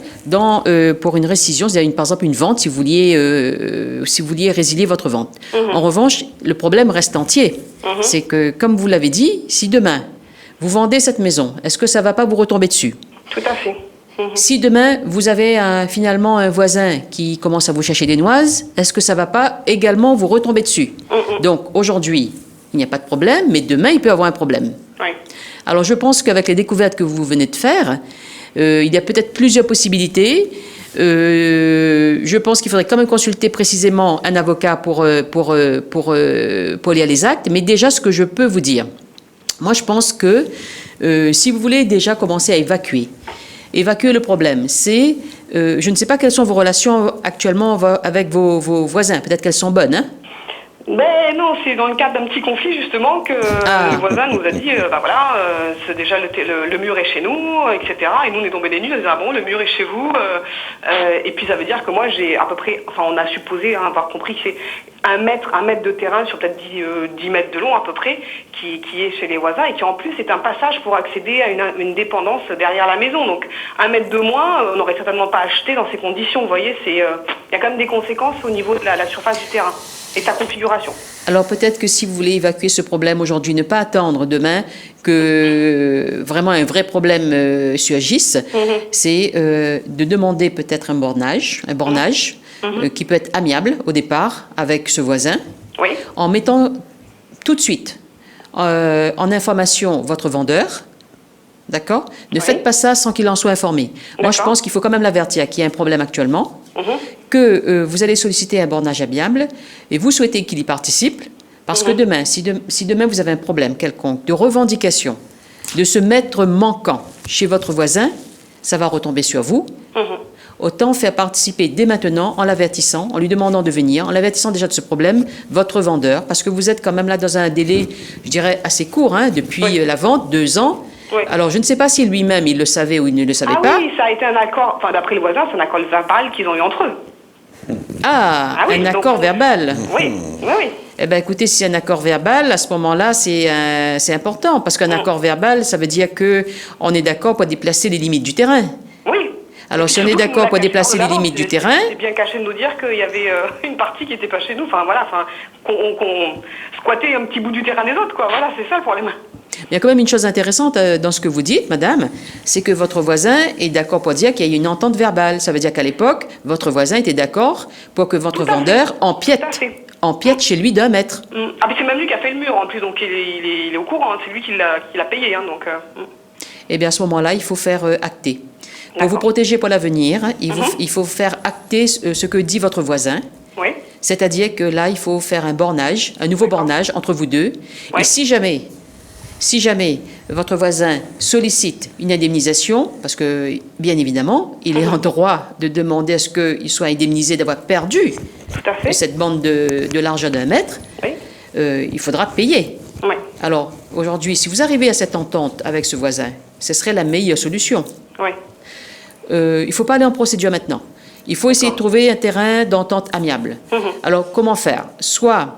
pour une récision, c'est-à-dire par exemple une vente si vous vouliez résilier votre vente. En revanche, le problème reste entier. C'est que, comme vous l'avez dit, si demain vous vendez cette maison, est-ce que ça ne va pas vous retomber dessus? Tout à fait. Si demain vous avez finalement un voisin qui commence à vous chercher des noises, est-ce que ça ne va pas également vous retomber dessus? Donc aujourd'hui, il n'y a pas de problème, mais demain il peut y avoir un problème. Oui. Alors, je pense qu'avec les découvertes que vous venez de faire, il y a peut-être plusieurs possibilités. Je pense qu'il faudrait quand même consulter précisément un avocat pour lire les actes. Mais déjà, ce que je peux vous dire, moi, je pense que si vous voulez déjà commencer à évacuer le problème, c'est, je ne sais pas quelles sont vos relations actuellement avec vos voisins. Peut-être qu'elles sont bonnes, hein? Mais non, c'est dans le cadre d'un petit conflit justement que le voisin nous a dit, c'est déjà le mur est chez nous, etc. Et nous on est tombés des nues, on a dit ah bon, le mur est chez vous. Et puis ça veut dire que moi j'ai à peu près, enfin on a supposé avoir compris que c'est un mètre de terrain sur peut-être 10 mètres de long à peu près qui est chez les voisins et qui en plus est un passage pour accéder à une dépendance derrière la maison. Donc 1 mètre de moins, on n'aurait certainement pas acheté dans ces conditions. Vous voyez, il y a quand même des conséquences au niveau de la surface du terrain et sa configuration. Alors peut-être que si vous voulez évacuer ce problème aujourd'hui, ne pas attendre demain que vraiment un vrai problème surgisse, c'est de demander peut-être un bornage qui peut être amiable au départ avec ce voisin, en mettant tout de suite en information votre vendeur. D'accord? Ne faites pas ça sans qu'il en soit informé. Moi, je pense qu'il faut quand même l'avertir qu'il y a un problème actuellement, que vous allez solliciter un bornage amiable et vous souhaitez qu'il y participe. Parce que demain, si demain vous avez un problème quelconque de revendication, de ce maître manquant chez votre voisin, ça va retomber sur vous. Autant faire participer dès maintenant, en l'avertissant, en lui demandant de venir, en l'avertissant déjà de ce problème, votre vendeur, parce que vous êtes quand même là dans un délai, je dirais, assez court, hein, depuis la vente, 2 ans. Oui. Alors, je ne sais pas si lui-même, il le savait ou il ne le savait pas. Oui, ça a été un accord, enfin d'après le voisin, c'est un accord verbal qu'ils ont eu entre eux. Un accord verbal. Oui. Eh bien, écoutez, si c'est un accord verbal, à ce moment-là, c'est important, parce qu'un accord verbal, ça veut dire qu'on est d'accord pour déplacer les limites du terrain. Oui. Alors, si on est d'accord pour déplacer les limites du terrain... C'est bien caché de nous dire qu'il y avait une partie qui n'était pas chez nous, qu'on squattait un petit bout du terrain des autres, quoi. Voilà, c'est ça le problème. Il y a quand même une chose intéressante dans ce que vous dites, madame, c'est que votre voisin est d'accord pour dire qu'il y a eu une entente verbale. Ça veut dire qu'à l'époque, votre voisin était d'accord pour que votre vendeur empiète chez lui d'1 mètre. Ah, mais c'est même lui qui a fait le mur, en plus, donc il est au courant, hein. C'est lui qui l'a payé, hein, donc... Eh bien, à ce moment-là, il faut faire acter. Pour vous protéger pour l'avenir, il faut faire acter ce que dit votre voisin. Oui. C'est-à-dire que là, il faut faire un nouveau bornage entre vous deux. Oui. Et si jamais votre voisin sollicite une indemnisation, parce que, bien évidemment, il est en droit de demander à ce qu'il soit indemnisé d'avoir perdu cette bande de largeur d'1 mètre, il faudra payer. Oui. Alors, aujourd'hui, si vous arrivez à cette entente avec ce voisin, ce serait la meilleure solution. Oui. Il ne faut pas aller en procédure maintenant. Il faut essayer de trouver un terrain d'entente amiable. Alors, comment faire? Soit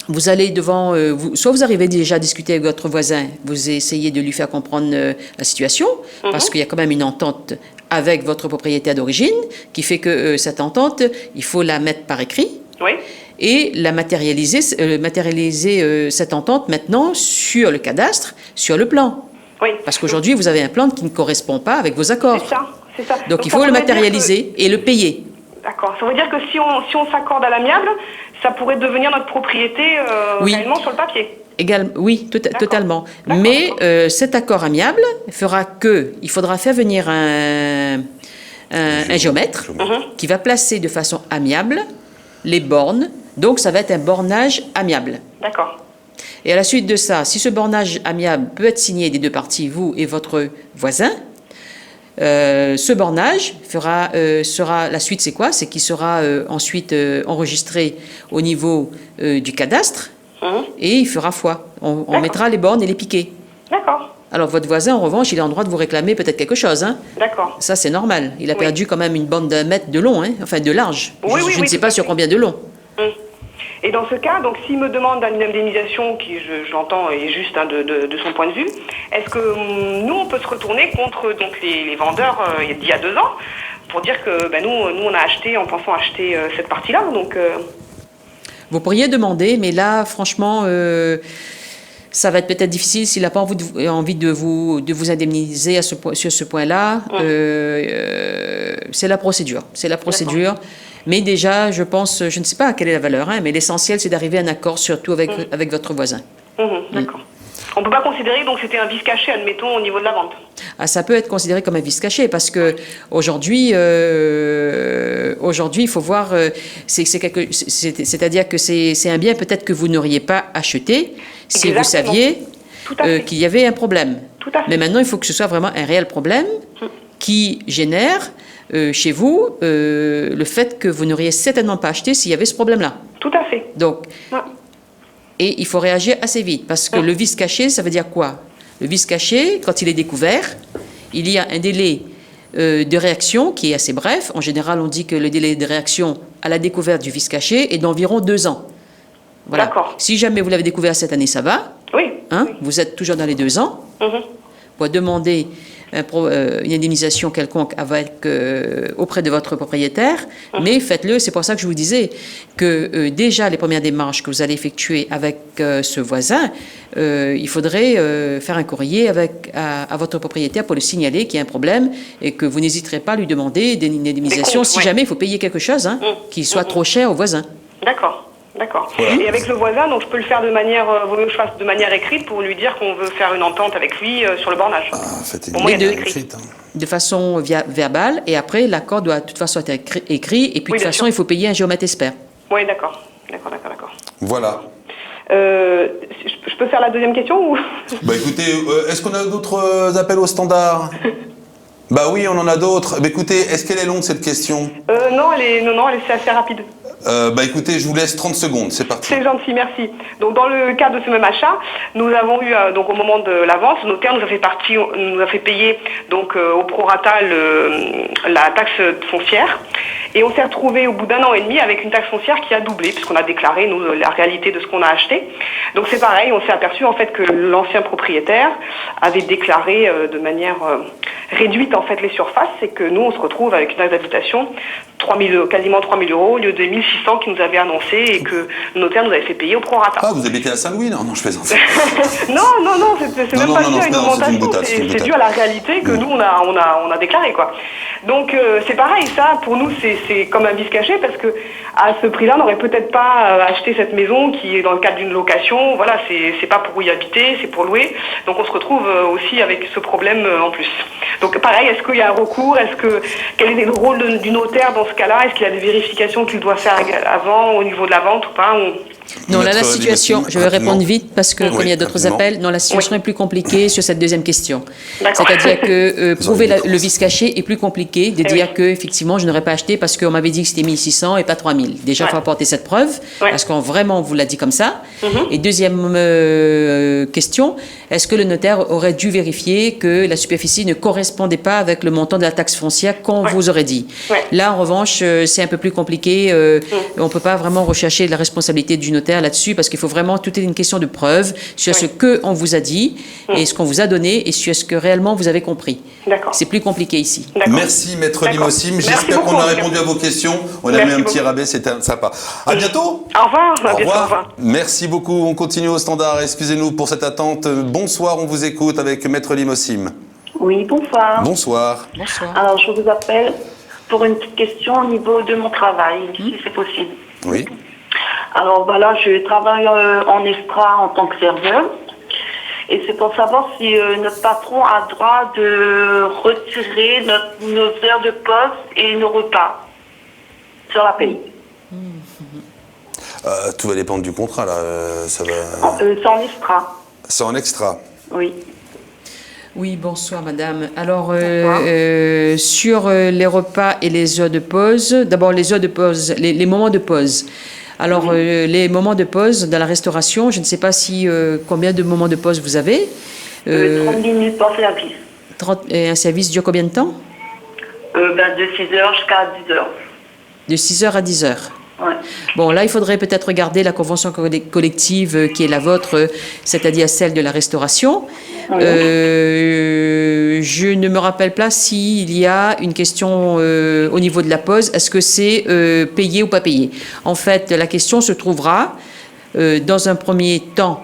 vous allez soit vous arrivez déjà à discuter avec votre voisin, vous essayez de lui faire comprendre la situation, parce qu'il y a quand même une entente avec votre propriétaire d'origine, qui fait que cette entente, il faut la mettre par écrit. Oui. Et la matérialiser cette entente maintenant sur le cadastre, sur le plan. Oui. Parce qu'aujourd'hui, vous avez un plan qui ne correspond pas avec vos accords. C'est ça. Donc il faut le matérialiser et le payer. D'accord. Ça veut dire que si on s'accorde à l'amiable, ça pourrait devenir notre propriété réellement sur le papier. Oui, totalement. Mais cet accord amiable fera il faudra faire venir un géomètre qui va placer de façon amiable les bornes. Donc ça va être un bornage amiable. D'accord. Et à la suite de ça, si ce bornage amiable peut être signé des 2 parties, vous et votre voisin, ce bornage la suite c'est quoi? C'est qu'il sera ensuite enregistré au niveau du cadastre et il fera foi. On mettra les bornes et les piquets. D'accord. Alors votre voisin, en revanche, il est en droit de vous réclamer peut-être quelque chose. Hein? D'accord. Ça c'est normal. Il a perdu quand même une bande d'1 mètre de long, hein? Enfin de large. Je ne sais pas sur combien de long. Et dans ce cas, donc s'il me demande une indemnisation qui, j'entends, est juste de son point de vue, est-ce que nous, on peut se retourner contre donc les vendeurs d'il y a 2 ans pour dire que nous, on a acheté, en pensant acheter cette partie-là, donc... Vous pourriez demander, mais là, franchement, ça va être peut-être difficile s'il n'a pas envie de vous indemniser sur ce point-là. C'est la procédure. Mais déjà, je pense, je ne sais pas quelle est la valeur, mais l'essentiel, c'est d'arriver à un accord, surtout avec votre voisin. D'accord. On ne peut pas considérer donc c'était un vice caché, admettons, au niveau de la vente. Ça peut être considéré comme un vice caché parce que aujourd'hui, il faut voir, c'est-à-dire que c'est un bien peut-être que vous n'auriez pas acheté si vous saviez qu'il y avait un problème. Tout à fait. Mais maintenant, il faut que ce soit vraiment un réel problème qui génère chez vous le fait que vous n'auriez certainement pas acheté s'il y avait ce problème-là. Tout à fait. Donc, et il faut réagir assez vite parce que le vice caché, ça veut dire quoi? Le vice caché, quand il est découvert, il y a un délai de réaction qui est assez bref. En général, on dit que le délai de réaction à la découverte du vice caché est d'environ 2 ans. Voilà. D'accord. Si jamais vous l'avez découvert cette année, ça va. Oui. Hein? Vous êtes toujours dans les 2 ans. Pour demander une indemnisation quelconque auprès de votre propriétaire, mais faites-le. C'est pour ça que je vous disais que déjà les premières démarches que vous allez effectuer avec ce voisin, il faudrait faire un courrier à votre propriétaire pour le signaler qu'il y a un problème et que vous n'hésiterez pas à lui demander une indemnisation si jamais il faut payer quelque chose qui soit trop cher au voisin. D'accord. D'accord. Voilà. Et avec le voisin, donc je peux le faire de manière, vaut mieux que je fasse de manière écrite pour lui dire qu'on veut faire une entente avec lui sur le bornage. Faites écrite. De façon verbale, et après l'accord doit de toute façon être écrit, et puis de toute façon il faut payer un géomètre expert. Oui, d'accord. D'accord. Voilà. Je peux faire la deuxième question ou... Bah écoutez, est-ce qu'on a d'autres appels au standard? Bah oui, on en a d'autres. Bah écoutez, est-ce qu'elle est longue cette question? Non, c'est assez rapide. Bah écoutez, je vous laisse 30 secondes, c'est parti. C'est gentil, merci. Donc dans le cadre de ce même achat, nous avons eu donc au moment de la vente, le notaire nous a fait payer donc au prorata la taxe foncière, et on s'est retrouvé au bout d'1 an et demi avec une taxe foncière qui a doublé puisqu'on a déclaré nous la réalité de ce qu'on a acheté. Donc c'est pareil, on s'est aperçu en fait que l'ancien propriétaire avait déclaré de manière réduite en fait les surfaces, et que nous on se retrouve avec une taxe d'habitation quasiment 3 000 euros au lieu de 1 600 qui nous avait annoncé et que le notaire nous avait fait payer au prorata. Ah, vous habitez à Saint-Louis? Non, je plaisante. non, c'est même pas dû à une augmentation, c'est dû à la réalité que nous on a déclaré quoi. Donc c'est pareil, ça pour nous c'est comme un vice caché, parce que à ce prix-là on n'aurait peut-être pas acheté cette maison qui est dans le cadre d'une location. Voilà, c'est pas pour y habiter, c'est pour louer. Donc on se retrouve aussi avec ce problème en plus. Donc pareil, est-ce qu'il y a un recours? Quel est le rôle du notaire dans ce cas-là? Est-ce qu'il y a des vérifications qu'il doit faire avant au niveau de la vente ou pas? Non, là, la situation, je vais répondre vite parce que comme il y a d'autres appels, non, la situation Oui. est plus compliquée sur cette deuxième question. D'accord. C'est-à-dire que prouver le vice caché est plus compliqué de dire que effectivement je n'aurais pas acheté parce qu'on m'avait dit que c'était 1 600 et pas 3 000. Déjà, il faut apporter cette preuve parce qu'on vraiment vous l'a dit comme ça. Et deuxième question, est-ce que le notaire aurait dû vérifier que la superficie ne correspondait pas avec le montant de la taxe foncière qu'on vous aurait dit? Là, en revanche, c'est un peu plus compliqué. On ne peut pas vraiment rechercher la responsabilité du notaire là-dessus parce qu'il faut vraiment, tout est une question de preuve sur ce qu'on vous a dit et ce qu'on vous a donné et sur ce que réellement vous avez compris. C'est plus compliqué ici. Merci Maître Limosim, j'espère qu'on a répondu à vos questions. On a mis un petit rabais, c'était sympa. À bientôt. Au revoir. Au revoir. Merci beaucoup, on continue au standard. Excusez-nous pour cette attente. Bonsoir, on vous écoute avec Maître Limosim. Oui, bonsoir. Bonsoir. Alors, je vous appelle pour une petite question au niveau de mon travail, si c'est possible. Oui. Alors, voilà, je travaille en extra en tant que serveur. Et c'est pour savoir si notre patron a le droit de retirer nos heures de poste et nos repas sur la paye. Tout va dépendre du contrat, là. Ça va... C'est en extra. C'est en extra. Oui. Oui, bonsoir madame. Alors, sur les repas et les heures de pause, d'abord les heures de pause, les moments de pause. Alors, les moments de pause dans la restauration, je ne sais pas si combien de moments de pause vous avez. 30 minutes par service. Et un service dure combien de temps? De 6h jusqu'à 10h. De 6h à 10h. Ouais. Bon, là, il faudrait peut-être regarder la convention collective qui est la vôtre, c'est-à-dire celle de la restauration. Oui. Je ne me rappelle pas s'il y a une question au niveau de la pause. Est-ce que c'est payé ou pas payé? En fait, la question se trouvera dans un premier temps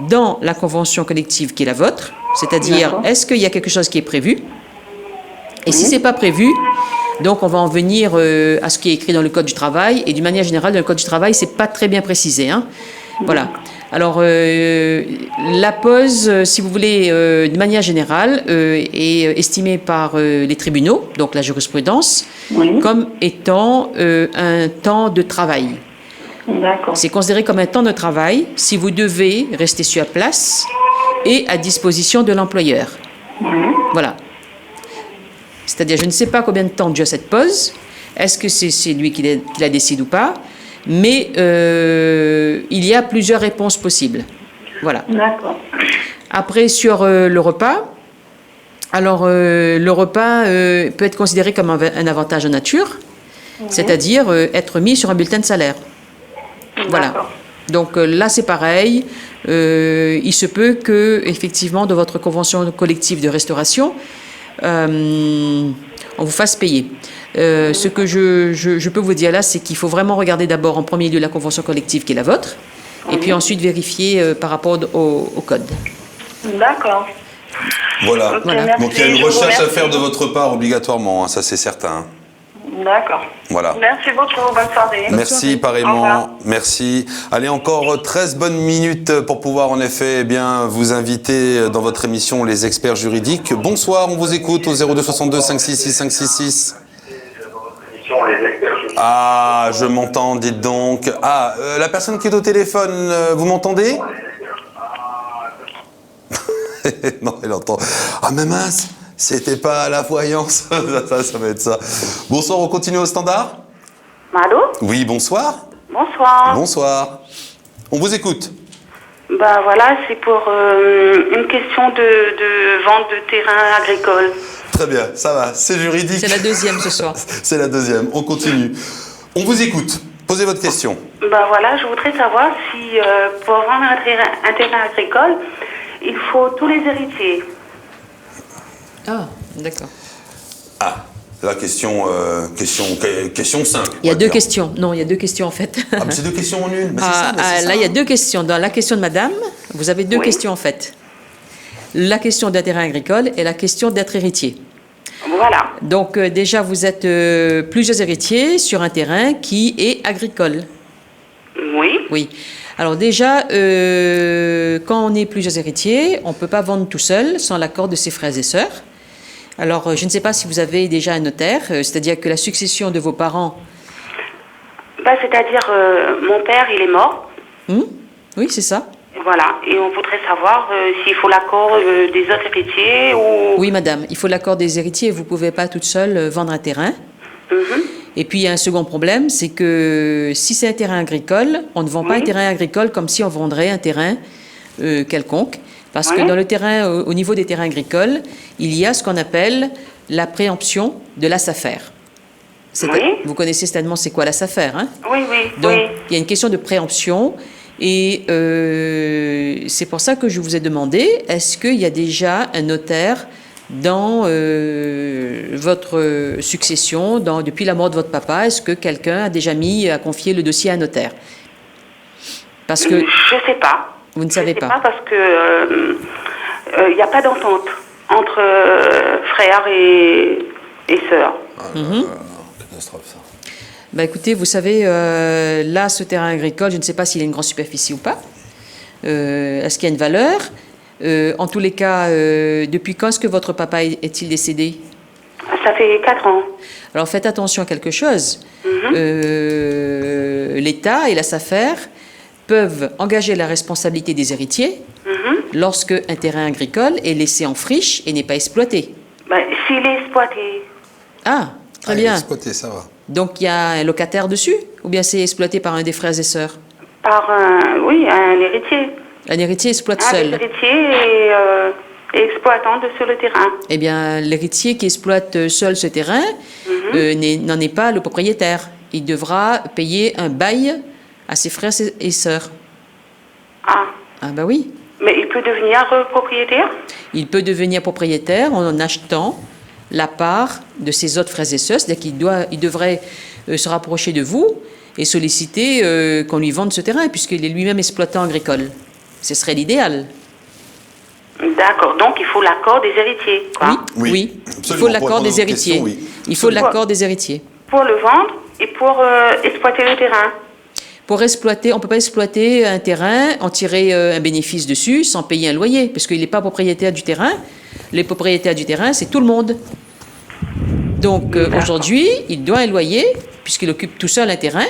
dans la convention collective qui est la vôtre, c'est-à-dire est-ce qu'il y a quelque chose qui est prévu? Et si ce n'est pas prévu, donc on va en venir à ce qui est écrit dans le Code du travail. Et d'une manière générale, dans le Code du travail, ce n'est pas très bien précisé. Hein? Voilà. Alors, la pause, si vous voulez, de manière générale, est estimée par les tribunaux, donc la jurisprudence, comme étant un temps de travail. D'accord. C'est considéré comme un temps de travail si vous devez rester sur place et à disposition de l'employeur. Voilà. C'est-à-dire, je ne sais pas combien de temps dure cette pause. Est-ce que c'est lui qui la décide ou pas? Mais il y a plusieurs réponses possibles. Voilà. D'accord. Après, sur le repas, alors le repas peut être considéré comme un avantage en nature, c'est-à-dire être mis sur un bulletin de salaire. Voilà. Donc là, c'est pareil. Il se peut que, effectivement, de votre convention collective de restauration, on vous fasse payer. Ce que je peux vous dire là, c'est qu'il faut vraiment regarder d'abord en premier lieu la convention collective qui est la vôtre, et puis ensuite vérifier par rapport au code. D'accord. Voilà. Ok, merci. Donc il y a une recherche à faire de votre part obligatoirement, hein, ça c'est certain. D'accord. Voilà. Merci beaucoup, bonne soirée. Merci pareillement, merci. Allez, encore 13 bonnes minutes pour pouvoir en effet vous inviter dans votre émission Les Experts Juridiques. Bonsoir, on vous écoute au 02 62 566 566. Ah, je m'entends, dites donc. Ah, la personne qui est au téléphone, vous m'entendez? Non, elle entend. Ah, mais mince, c'était pas la voyance. Ça va être ça. Bonsoir, on continue au standard? Allô? Oui, bonsoir. Bonsoir. Bonsoir. On vous écoute. Bah voilà, c'est pour une question de vente de terrain agricole. Très bien, ça va, c'est juridique. C'est la deuxième ce soir. C'est la deuxième, on continue. On vous écoute, posez votre question. Bah voilà, je voudrais savoir si pour vendre un terrain agricole, il faut tous les héritiers. Ah, d'accord. Ah, la question simple. Il y a on va deux dire. questions. Non, il y a deux questions en fait. Ah, mais c'est deux questions en une. Mais c'est ça, mais c'est là, ça. il y a deux questions. Dans la question de madame, vous avez deux Oui. questions en fait. La question d'un terrain agricole et la question d'être héritier. Voilà. Donc déjà, vous êtes plusieurs héritiers sur un terrain qui est agricole. Oui. Oui. Alors déjà, quand on est plusieurs héritiers, on ne peut pas vendre tout seul sans l'accord de ses frères et sœurs. Alors, je ne sais pas si vous avez déjà un notaire, c'est-à-dire que la succession de vos parents... Bah c'est-à-dire, mon père, il est mort. Oui, c'est ça. Voilà. Et on voudrait savoir s'il faut l'accord des autres héritiers ou... Oui, madame, il faut l'accord des héritiers. Vous ne pouvez pas toute seule vendre un terrain. Mhm. Et puis, il y a un second problème, c'est que si c'est un terrain agricole, on ne vend pas un terrain agricole comme si on vendrait un terrain quelconque. Parce que dans le terrain, au niveau des terrains agricoles, il y a ce qu'on appelle la préemption de la SAFER. Oui. Vous connaissez certainement c'est quoi la SAFER, hein? Oui, oui, Donc, oui. il y a une question de préemption. Et c'est pour ça que je vous ai demandé, est-ce qu'il y a déjà un notaire dans votre succession, depuis la mort de votre papa? Est-ce que quelqu'un a confié le dossier à un notaire? Parce que Je sais pas. vous ne savez Je sais pas. parce que il n'y a pas d'entente entre frères et sœurs. Catastrophe, ça. Bah écoutez, vous savez, là, ce terrain agricole, je ne sais pas s'il a une grande superficie ou pas. Est-ce qu'il y a une valeur? En tous les cas, depuis quand est-ce que votre papa est-il décédé? Ça fait 4 ans. Alors faites attention à quelque chose. L'État et la SAFER peuvent engager la responsabilité des héritiers lorsque un terrain agricole est laissé en friche et n'est pas exploité. Ben, s'il est exploité, Ah, très Il est bien. exploité, ça va. Donc il y a un locataire dessus? Ou bien c'est exploité par un des frères et sœurs? par un héritier. Un héritier exploite Un des seul. héritiers et exploitant sur le terrain. Eh bien, l'héritier qui exploite seul ce terrain n'en est pas le propriétaire. Il devra payer un bail à ses frères et sœurs. Ah. Ah bah oui. Mais il peut devenir propriétaire? Il peut devenir propriétaire en achetant la part de ses autres frères et sœurs. C'est-à-dire qu'il devrait se rapprocher de vous et solliciter qu'on lui vende ce terrain, puisqu'il est lui-même exploitant agricole. Ce serait l'idéal. D'accord, donc il faut l'accord des héritiers, quoi. Oui, Oui, oui. Il absolument. faut Pour l'accord répondre à des votre héritiers. question, oui. Il faut l'accord des héritiers. Pour le vendre et pour exploiter le terrain. Pour exploiter, on ne peut pas exploiter un terrain, en tirer un bénéfice dessus sans payer un loyer, parce qu'il n'est pas propriétaire du terrain. Les propriétaires du terrain, c'est tout le monde. Donc aujourd'hui, il doit un loyer, puisqu'il occupe tout seul un terrain.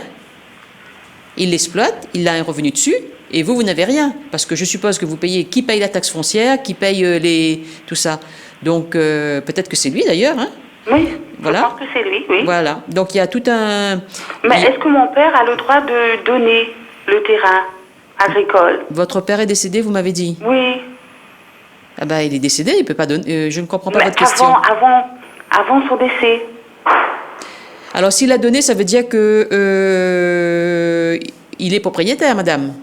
Il l'exploite, il a un revenu dessus, et vous n'avez rien. Parce que je suppose que vous payez, qui paye la taxe foncière, qui paye tout ça. Donc peut-être que c'est lui d'ailleurs, hein? Oui, Voilà. je pense que c'est lui, oui. Voilà. Donc il y a tout un... Mais est-ce que mon père a le droit de donner le terrain agricole? Votre père est décédé, vous m'avez dit? Oui. Ah bah, il est décédé, il ne peut pas donner... je ne comprends pas Mais votre question. avant son décès. Alors, s'il a donné, ça veut dire que il est propriétaire, madame.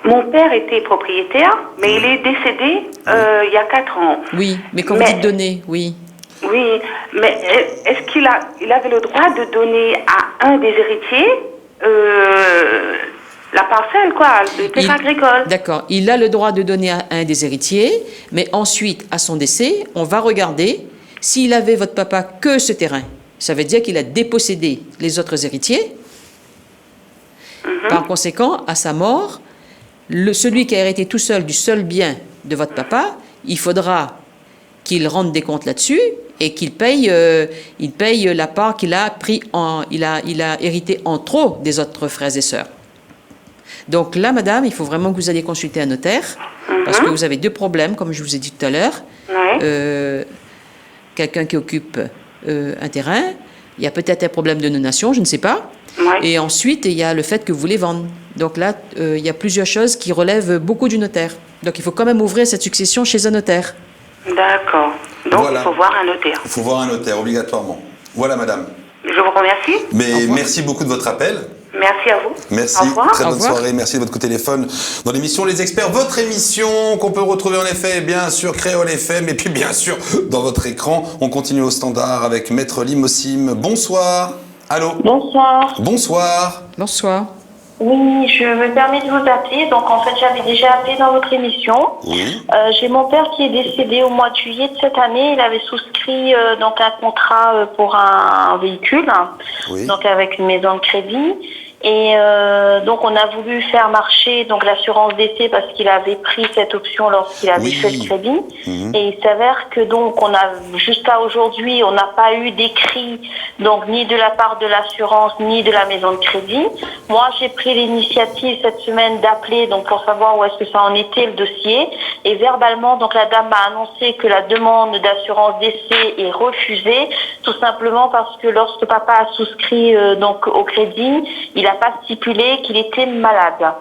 Mon père était propriétaire, mais il est décédé il y a 4 ans. Oui, mais quand vous dites donner, oui. Oui, mais est-ce qu'il avait le droit de donner à un des héritiers la parcelle, quoi, le terrain agricole? D'accord. Il a le droit de donner à un des héritiers, mais ensuite, à son décès, on va regarder s'il avait, votre papa, que ce terrain. Ça veut dire qu'il a dépossédé les autres héritiers. Par conséquent, à sa mort, celui qui a hérité tout seul du seul bien de votre papa, il faudra qu'il rende des comptes là-dessus et qu'il paye, il paye la part qu'il a pris il a hérité en trop des autres frères et sœurs. Donc là, madame, il faut vraiment que vous alliez consulter un notaire, parce que vous avez deux problèmes, comme je vous ai dit tout à l'heure. Oui. Quelqu'un qui occupe un terrain, il y a peut-être un problème de donation, je ne sais pas. Oui. Et ensuite, il y a le fait que vous voulez vendre. Donc là, il y a plusieurs choses qui relèvent beaucoup du notaire. Donc il faut quand même ouvrir cette succession chez un notaire. D'accord. Donc Voilà. il faut voir un notaire. Il faut voir un notaire, obligatoirement. Voilà, madame. Je vous remercie. Mais merci beaucoup de votre appel. Merci à vous. Merci, Au revoir. très Au bonne revoir. soirée, merci de votre coup de téléphone dans l'émission Les Experts, votre émission qu'on peut retrouver en effet bien sûr Créole FM et puis bien sûr dans votre écran. On continue au standard avec Maître Limossim. Bonsoir. Allô. Bonsoir. Bonsoir. Bonsoir. Oui, je me permets de vous appeler. Donc, en fait, j'avais déjà appelé dans votre émission. Oui. J'ai mon père qui est décédé au mois de juillet de cette année. Il avait souscrit donc un contrat pour un véhicule, Oui. donc avec une maison de crédit. Et donc, on a voulu faire marcher donc l'assurance décès parce qu'il avait pris cette option lorsqu'il avait Oui. fait le crédit. Mhm. Et il s'avère que donc on a jusqu'à aujourd'hui, on n'a pas eu d'écrit donc ni de la part de l'assurance ni de la maison de crédit. Moi, j'ai pris l'initiative cette semaine d'appeler donc pour savoir où est-ce que ça en était le dossier. Et verbalement, donc la dame m'a annoncé que la demande d'assurance décès est refusée, tout simplement parce que lorsque papa a souscrit donc au crédit, il n'a pas stipulé qu'il était malade.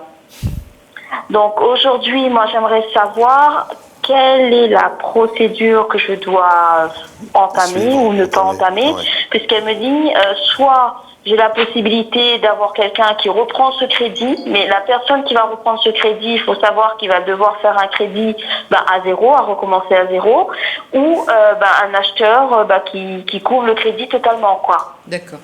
Donc aujourd'hui, moi j'aimerais savoir quelle est la procédure que je dois entamer Suivre, ou ne pas entamer, ouais. puisqu'elle me dit soit j'ai la possibilité d'avoir quelqu'un qui reprend ce crédit, mais la personne qui va reprendre ce crédit, il faut savoir qu'il va devoir faire un crédit à zéro, à recommencer à zéro, ou un acheteur qui couvre le crédit totalement, quoi. D'accord.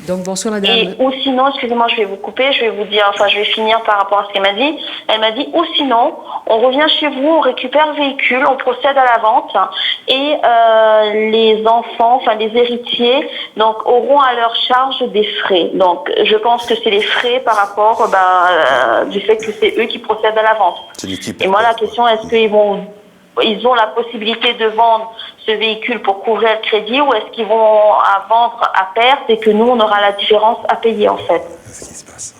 Donc, bonsoir, madame. Et, ou sinon, excusez-moi, je vais vous couper, je vais vous dire, enfin, je vais finir par rapport à ce qu'elle m'a dit. Elle m'a dit, ou sinon, on revient chez vous, on récupère le véhicule, on procède à la vente, et les enfants, enfin, les héritiers, donc, auront à leur charge des frais. Donc, je pense que c'est les frais par rapport, du fait que c'est eux qui procèdent à la vente. C'est l'équipe. Et moi, la question, est-ce qu'ils ont la possibilité de vendre ce véhicule pour couvrir le crédit ou est-ce qu'ils vont à vendre à perte et que nous, on aura la différence à payer en fait? Qu'est-ce qui se passe?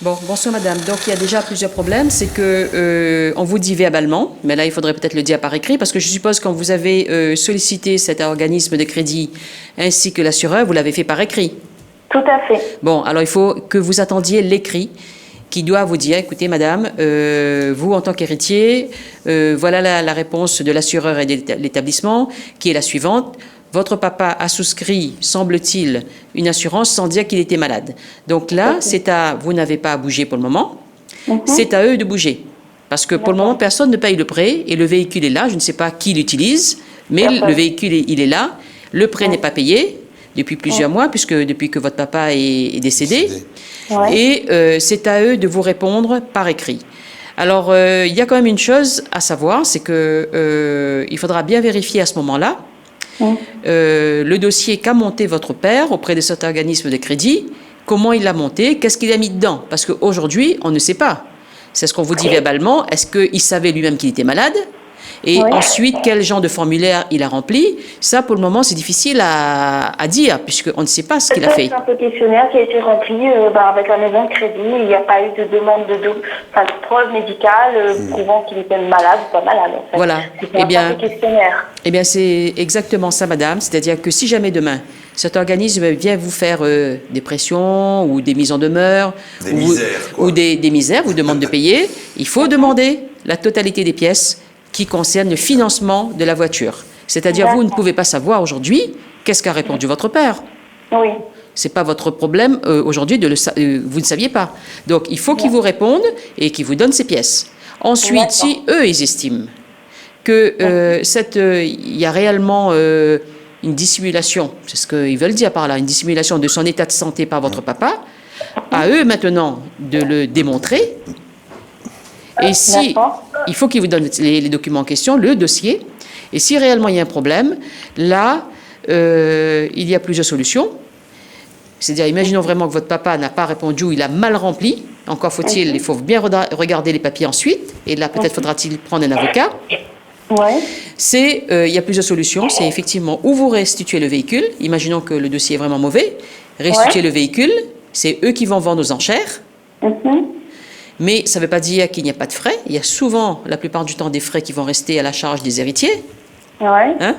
Bon, bonsoir madame. Donc il y a déjà plusieurs problèmes. C'est que on vous dit verbalement, mais là il faudrait peut-être le dire par écrit, parce que je suppose quand vous avez sollicité cet organisme de crédit ainsi que l'assureur, vous l'avez fait par écrit. Tout à fait. Bon, alors il faut que vous attendiez l'écrit qui doit vous dire, écoutez madame, vous en tant qu'héritier, voilà la réponse de l'assureur et de l'établissement, qui est la suivante. Votre papa a souscrit, semble-t-il, une assurance sans dire qu'il était malade. Donc là, vous n'avez pas à bouger pour le moment, c'est à eux de bouger. Parce que pour le moment, personne ne paye le prêt et le véhicule est là, je ne sais pas qui l'utilise, mais le véhicule, il est là, le prêt n'est pas payé depuis plusieurs mois, puisque depuis que votre papa est décédé. Ouais. Et c'est à eux de vous répondre par écrit. Alors, il y a quand même une chose à savoir, c'est que il faudra bien vérifier à ce moment-là le dossier qu'a monté votre père auprès de cet organisme de crédit, comment il l'a monté, qu'est-ce qu'il a mis dedans. Parce qu'aujourd'hui, on ne sait pas. C'est ce qu'on vous dit verbalement. Est-ce qu'il savait lui-même qu'il était malade ? Et ensuite, quel genre de formulaire il a rempli, ça, pour le moment, c'est difficile à dire, puisqu'on ne sait pas ce qu'il a fait. C'est un peu questionnaire qui a été rempli avec la maison de crédit. Il n'y a pas eu de demande de preuve médicale prouvant qu'il était malade ou pas malade. En fait. Voilà. C'est un simple questionnaire. Eh bien, c'est exactement ça, madame. C'est-à-dire que si jamais demain, cet organisme vient vous faire des pressions ou des mises en demeure ou des misères, vous demande de payer, il faut demander la totalité des pièces qui concerne le financement de la voiture. C'est-à-dire, vous ne pouvez pas savoir aujourd'hui qu'est-ce qu'a répondu votre père. Oui. Ce n'est pas votre problème aujourd'hui, vous ne saviez pas. Donc, il faut qu'ils vous répondent et qu'ils vous donnent ces pièces. Ensuite, si eux, ils estiment que il y a réellement une dissimulation, c'est ce qu'ils veulent dire par là, une dissimulation de son état de santé par votre papa, à eux maintenant de le démontrer. Et si il faut qu'ils vous donnent les documents en question, le dossier, et si réellement il y a un problème, là, il y a plusieurs solutions. C'est-à-dire, imaginons vraiment que votre papa n'a pas répondu ou il a mal rempli. Encore faut-il, il faut bien regarder les papiers ensuite, et là, peut-être faudra-t-il prendre un avocat. Ouais. Il y a plusieurs solutions. C'est effectivement où vous restituez le véhicule. Imaginons que le dossier est vraiment mauvais. Restituer le véhicule, c'est eux qui vont vendre aux enchères. Mais ça ne veut pas dire qu'il n'y a pas de frais. Il y a souvent, la plupart du temps, des frais qui vont rester à la charge des héritiers. Ouais. Hein?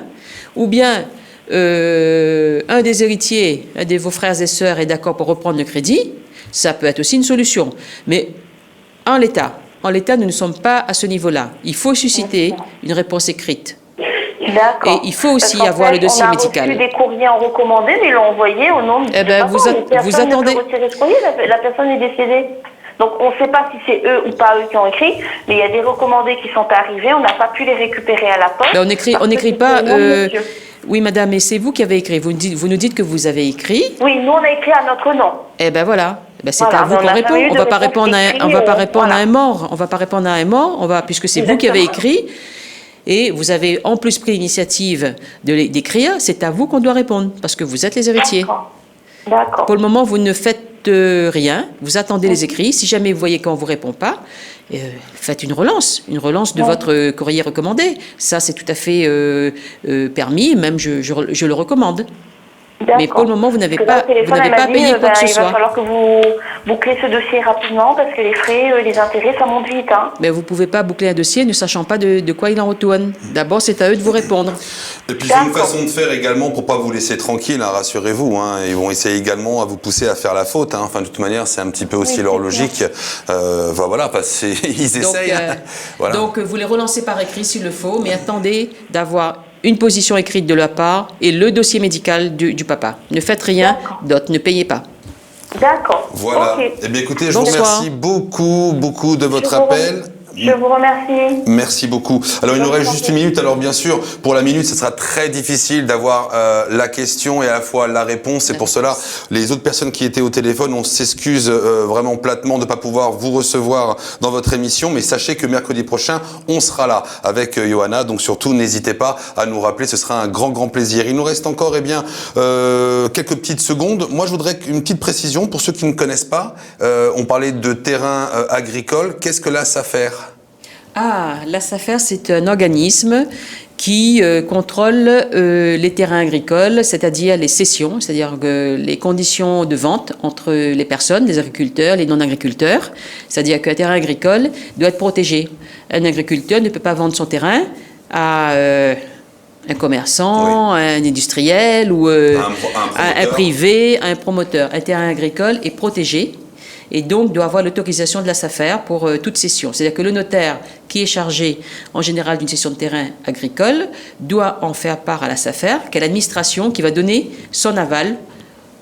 Ou bien, un des héritiers, un de vos frères et sœurs est d'accord pour reprendre le crédit. Ça peut être aussi une solution. Mais en l'état, nous ne sommes pas à ce niveau-là. Il faut susciter une réponse écrite. D'accord. Et il faut aussi avoir le dossier médical. On a reçu des courriers en recommandé, mais ils l'ont envoyé au nom de... vous attendez... Ne peut retirer ce courrier, la personne est décédée. Donc on ne sait pas si c'est eux ou pas eux qui ont écrit, mais il y a des recommandés qui sont arrivés, on n'a pas pu les récupérer à la poste. On n'écrit pas... Oui, madame, et c'est vous qui avez écrit. Vous nous dites que vous avez écrit. Oui, nous on a écrit à notre nom. Eh bien voilà. C'est à vous qu'on répond. On ne va pas répondre à un mort. On va pas répondre à un mort. Puisque c'est vous qui avez écrit. Et vous avez en plus pris l'initiative d'écrire, c'est à vous qu'on doit répondre, parce que vous êtes les héritiers. D'accord. Pour le moment, vous ne faites rien, vous attendez les écrits. Si jamais vous voyez qu'on ne vous répond pas, faites une relance de votre courrier recommandé. Ça, c'est tout à fait permis, même je le recommande. Mais pour le moment, vous n'avez pas payé quoi que ce soit. Il va falloir que vous bouclez ce dossier rapidement parce que les frais, les intérêts, ça monte vite. Hein. Mais vous ne pouvez pas boucler un dossier ne sachant pas de quoi il en retourne. D'abord, c'est à eux de vous répondre. Et puis, c'est une façon de faire également pour ne pas vous laisser tranquille, hein, rassurez-vous. Hein. Ils vont essayer également à vous pousser à faire la faute. Hein. Enfin, de toute manière, c'est un petit peu aussi leur logique. Voilà, parce qu'ils essayent. Voilà. Donc, vous les relancez par écrit s'il le faut, mais attendez d'avoir une position écrite de leur part et le dossier médical du papa. Ne faites rien d'autre, ne payez pas. D'accord. Voilà. Okay. Eh bien, écoutez, je vous remercie beaucoup de votre appel. Je vous remercie. Merci beaucoup. Alors, il nous reste juste une minute. Alors, bien sûr, pour la minute, ce sera très difficile d'avoir la question et à la fois la réponse. C'est pour cela, les autres personnes qui étaient au téléphone, on s'excuse vraiment platement de ne pas pouvoir vous recevoir dans votre émission. Mais sachez que mercredi prochain, on sera là avec Johanna. Donc, surtout, n'hésitez pas à nous rappeler. Ce sera un grand plaisir. Il nous reste encore, quelques petites secondes. Moi, je voudrais une petite précision pour ceux qui ne connaissent pas. On parlait de terrain agricole. Qu'est-ce que la SAFER ? La SAFER, c'est un organisme qui contrôle les terrains agricoles, c'est-à-dire les cessions, c'est-à-dire les conditions de vente entre les personnes, les agriculteurs, les non-agriculteurs. C'est-à-dire qu'un terrain agricole doit être protégé. Un agriculteur ne peut pas vendre son terrain à un commerçant, à un industriel ou un privé, à un promoteur. Un terrain agricole est protégé. Et donc doit avoir l'autorisation de la SAFER pour toute cession. C'est-à-dire que le notaire qui est chargé en général d'une cession de terrain agricole doit en faire part à la SAFER, qui est l'administration qui va donner son aval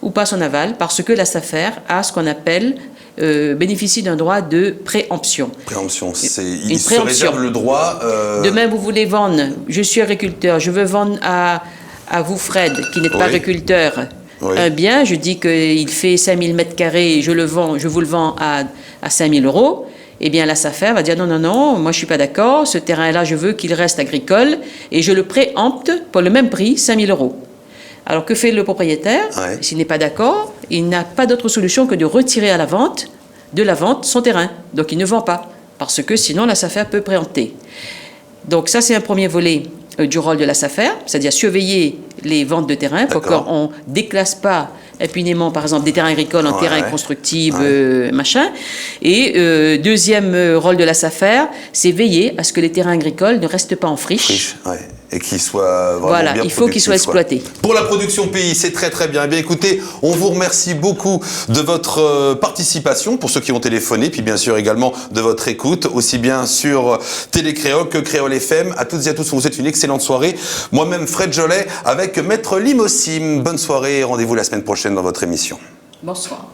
ou pas son aval, parce que la SAFER a ce qu'on appelle bénéficie d'un droit de préemption. Préemption, il se réserve le droit... Demain, vous voulez vendre, je suis agriculteur, je veux vendre à vous, Fred, qui n'êtes pas agriculteur, un bien, je dis qu'il fait 5000 mètres carrés, je vous le vends à 5000 €. Eh bien, la SAFER va dire non, moi je suis pas d'accord, ce terrain-là, je veux qu'il reste agricole et je le préempte pour le même prix, 5000 €. Alors que fait le propriétaire? S'il n'est pas d'accord, il n'a pas d'autre solution que de retirer de la vente son terrain. Donc il ne vend pas, parce que sinon la SAFER peut préempter. Donc ça, c'est un premier volet du rôle de la SAFER, c'est-à-dire surveiller les ventes de terrain pour qu'on ne déclasse pas impunément, par exemple, des terrains agricoles en terrains constructibles, machin. Et deuxième rôle de la SAFER, c'est veiller à ce que les terrains agricoles ne restent pas en friche. Et qu'ils soient vraiment bien il faut qu'ils soient exploités. Pour la production pays, c'est très bien. Eh bien, écoutez, on vous remercie beaucoup de votre participation, pour ceux qui ont téléphoné, puis bien sûr également de votre écoute, aussi bien sur Télé Créole que Créole FM. À toutes et à tous, on vous souhaite une excellente soirée. Moi-même, Fred Jolet, avec Maître Limosim. Bonne soirée et rendez-vous la semaine prochaine dans votre émission. Bonsoir.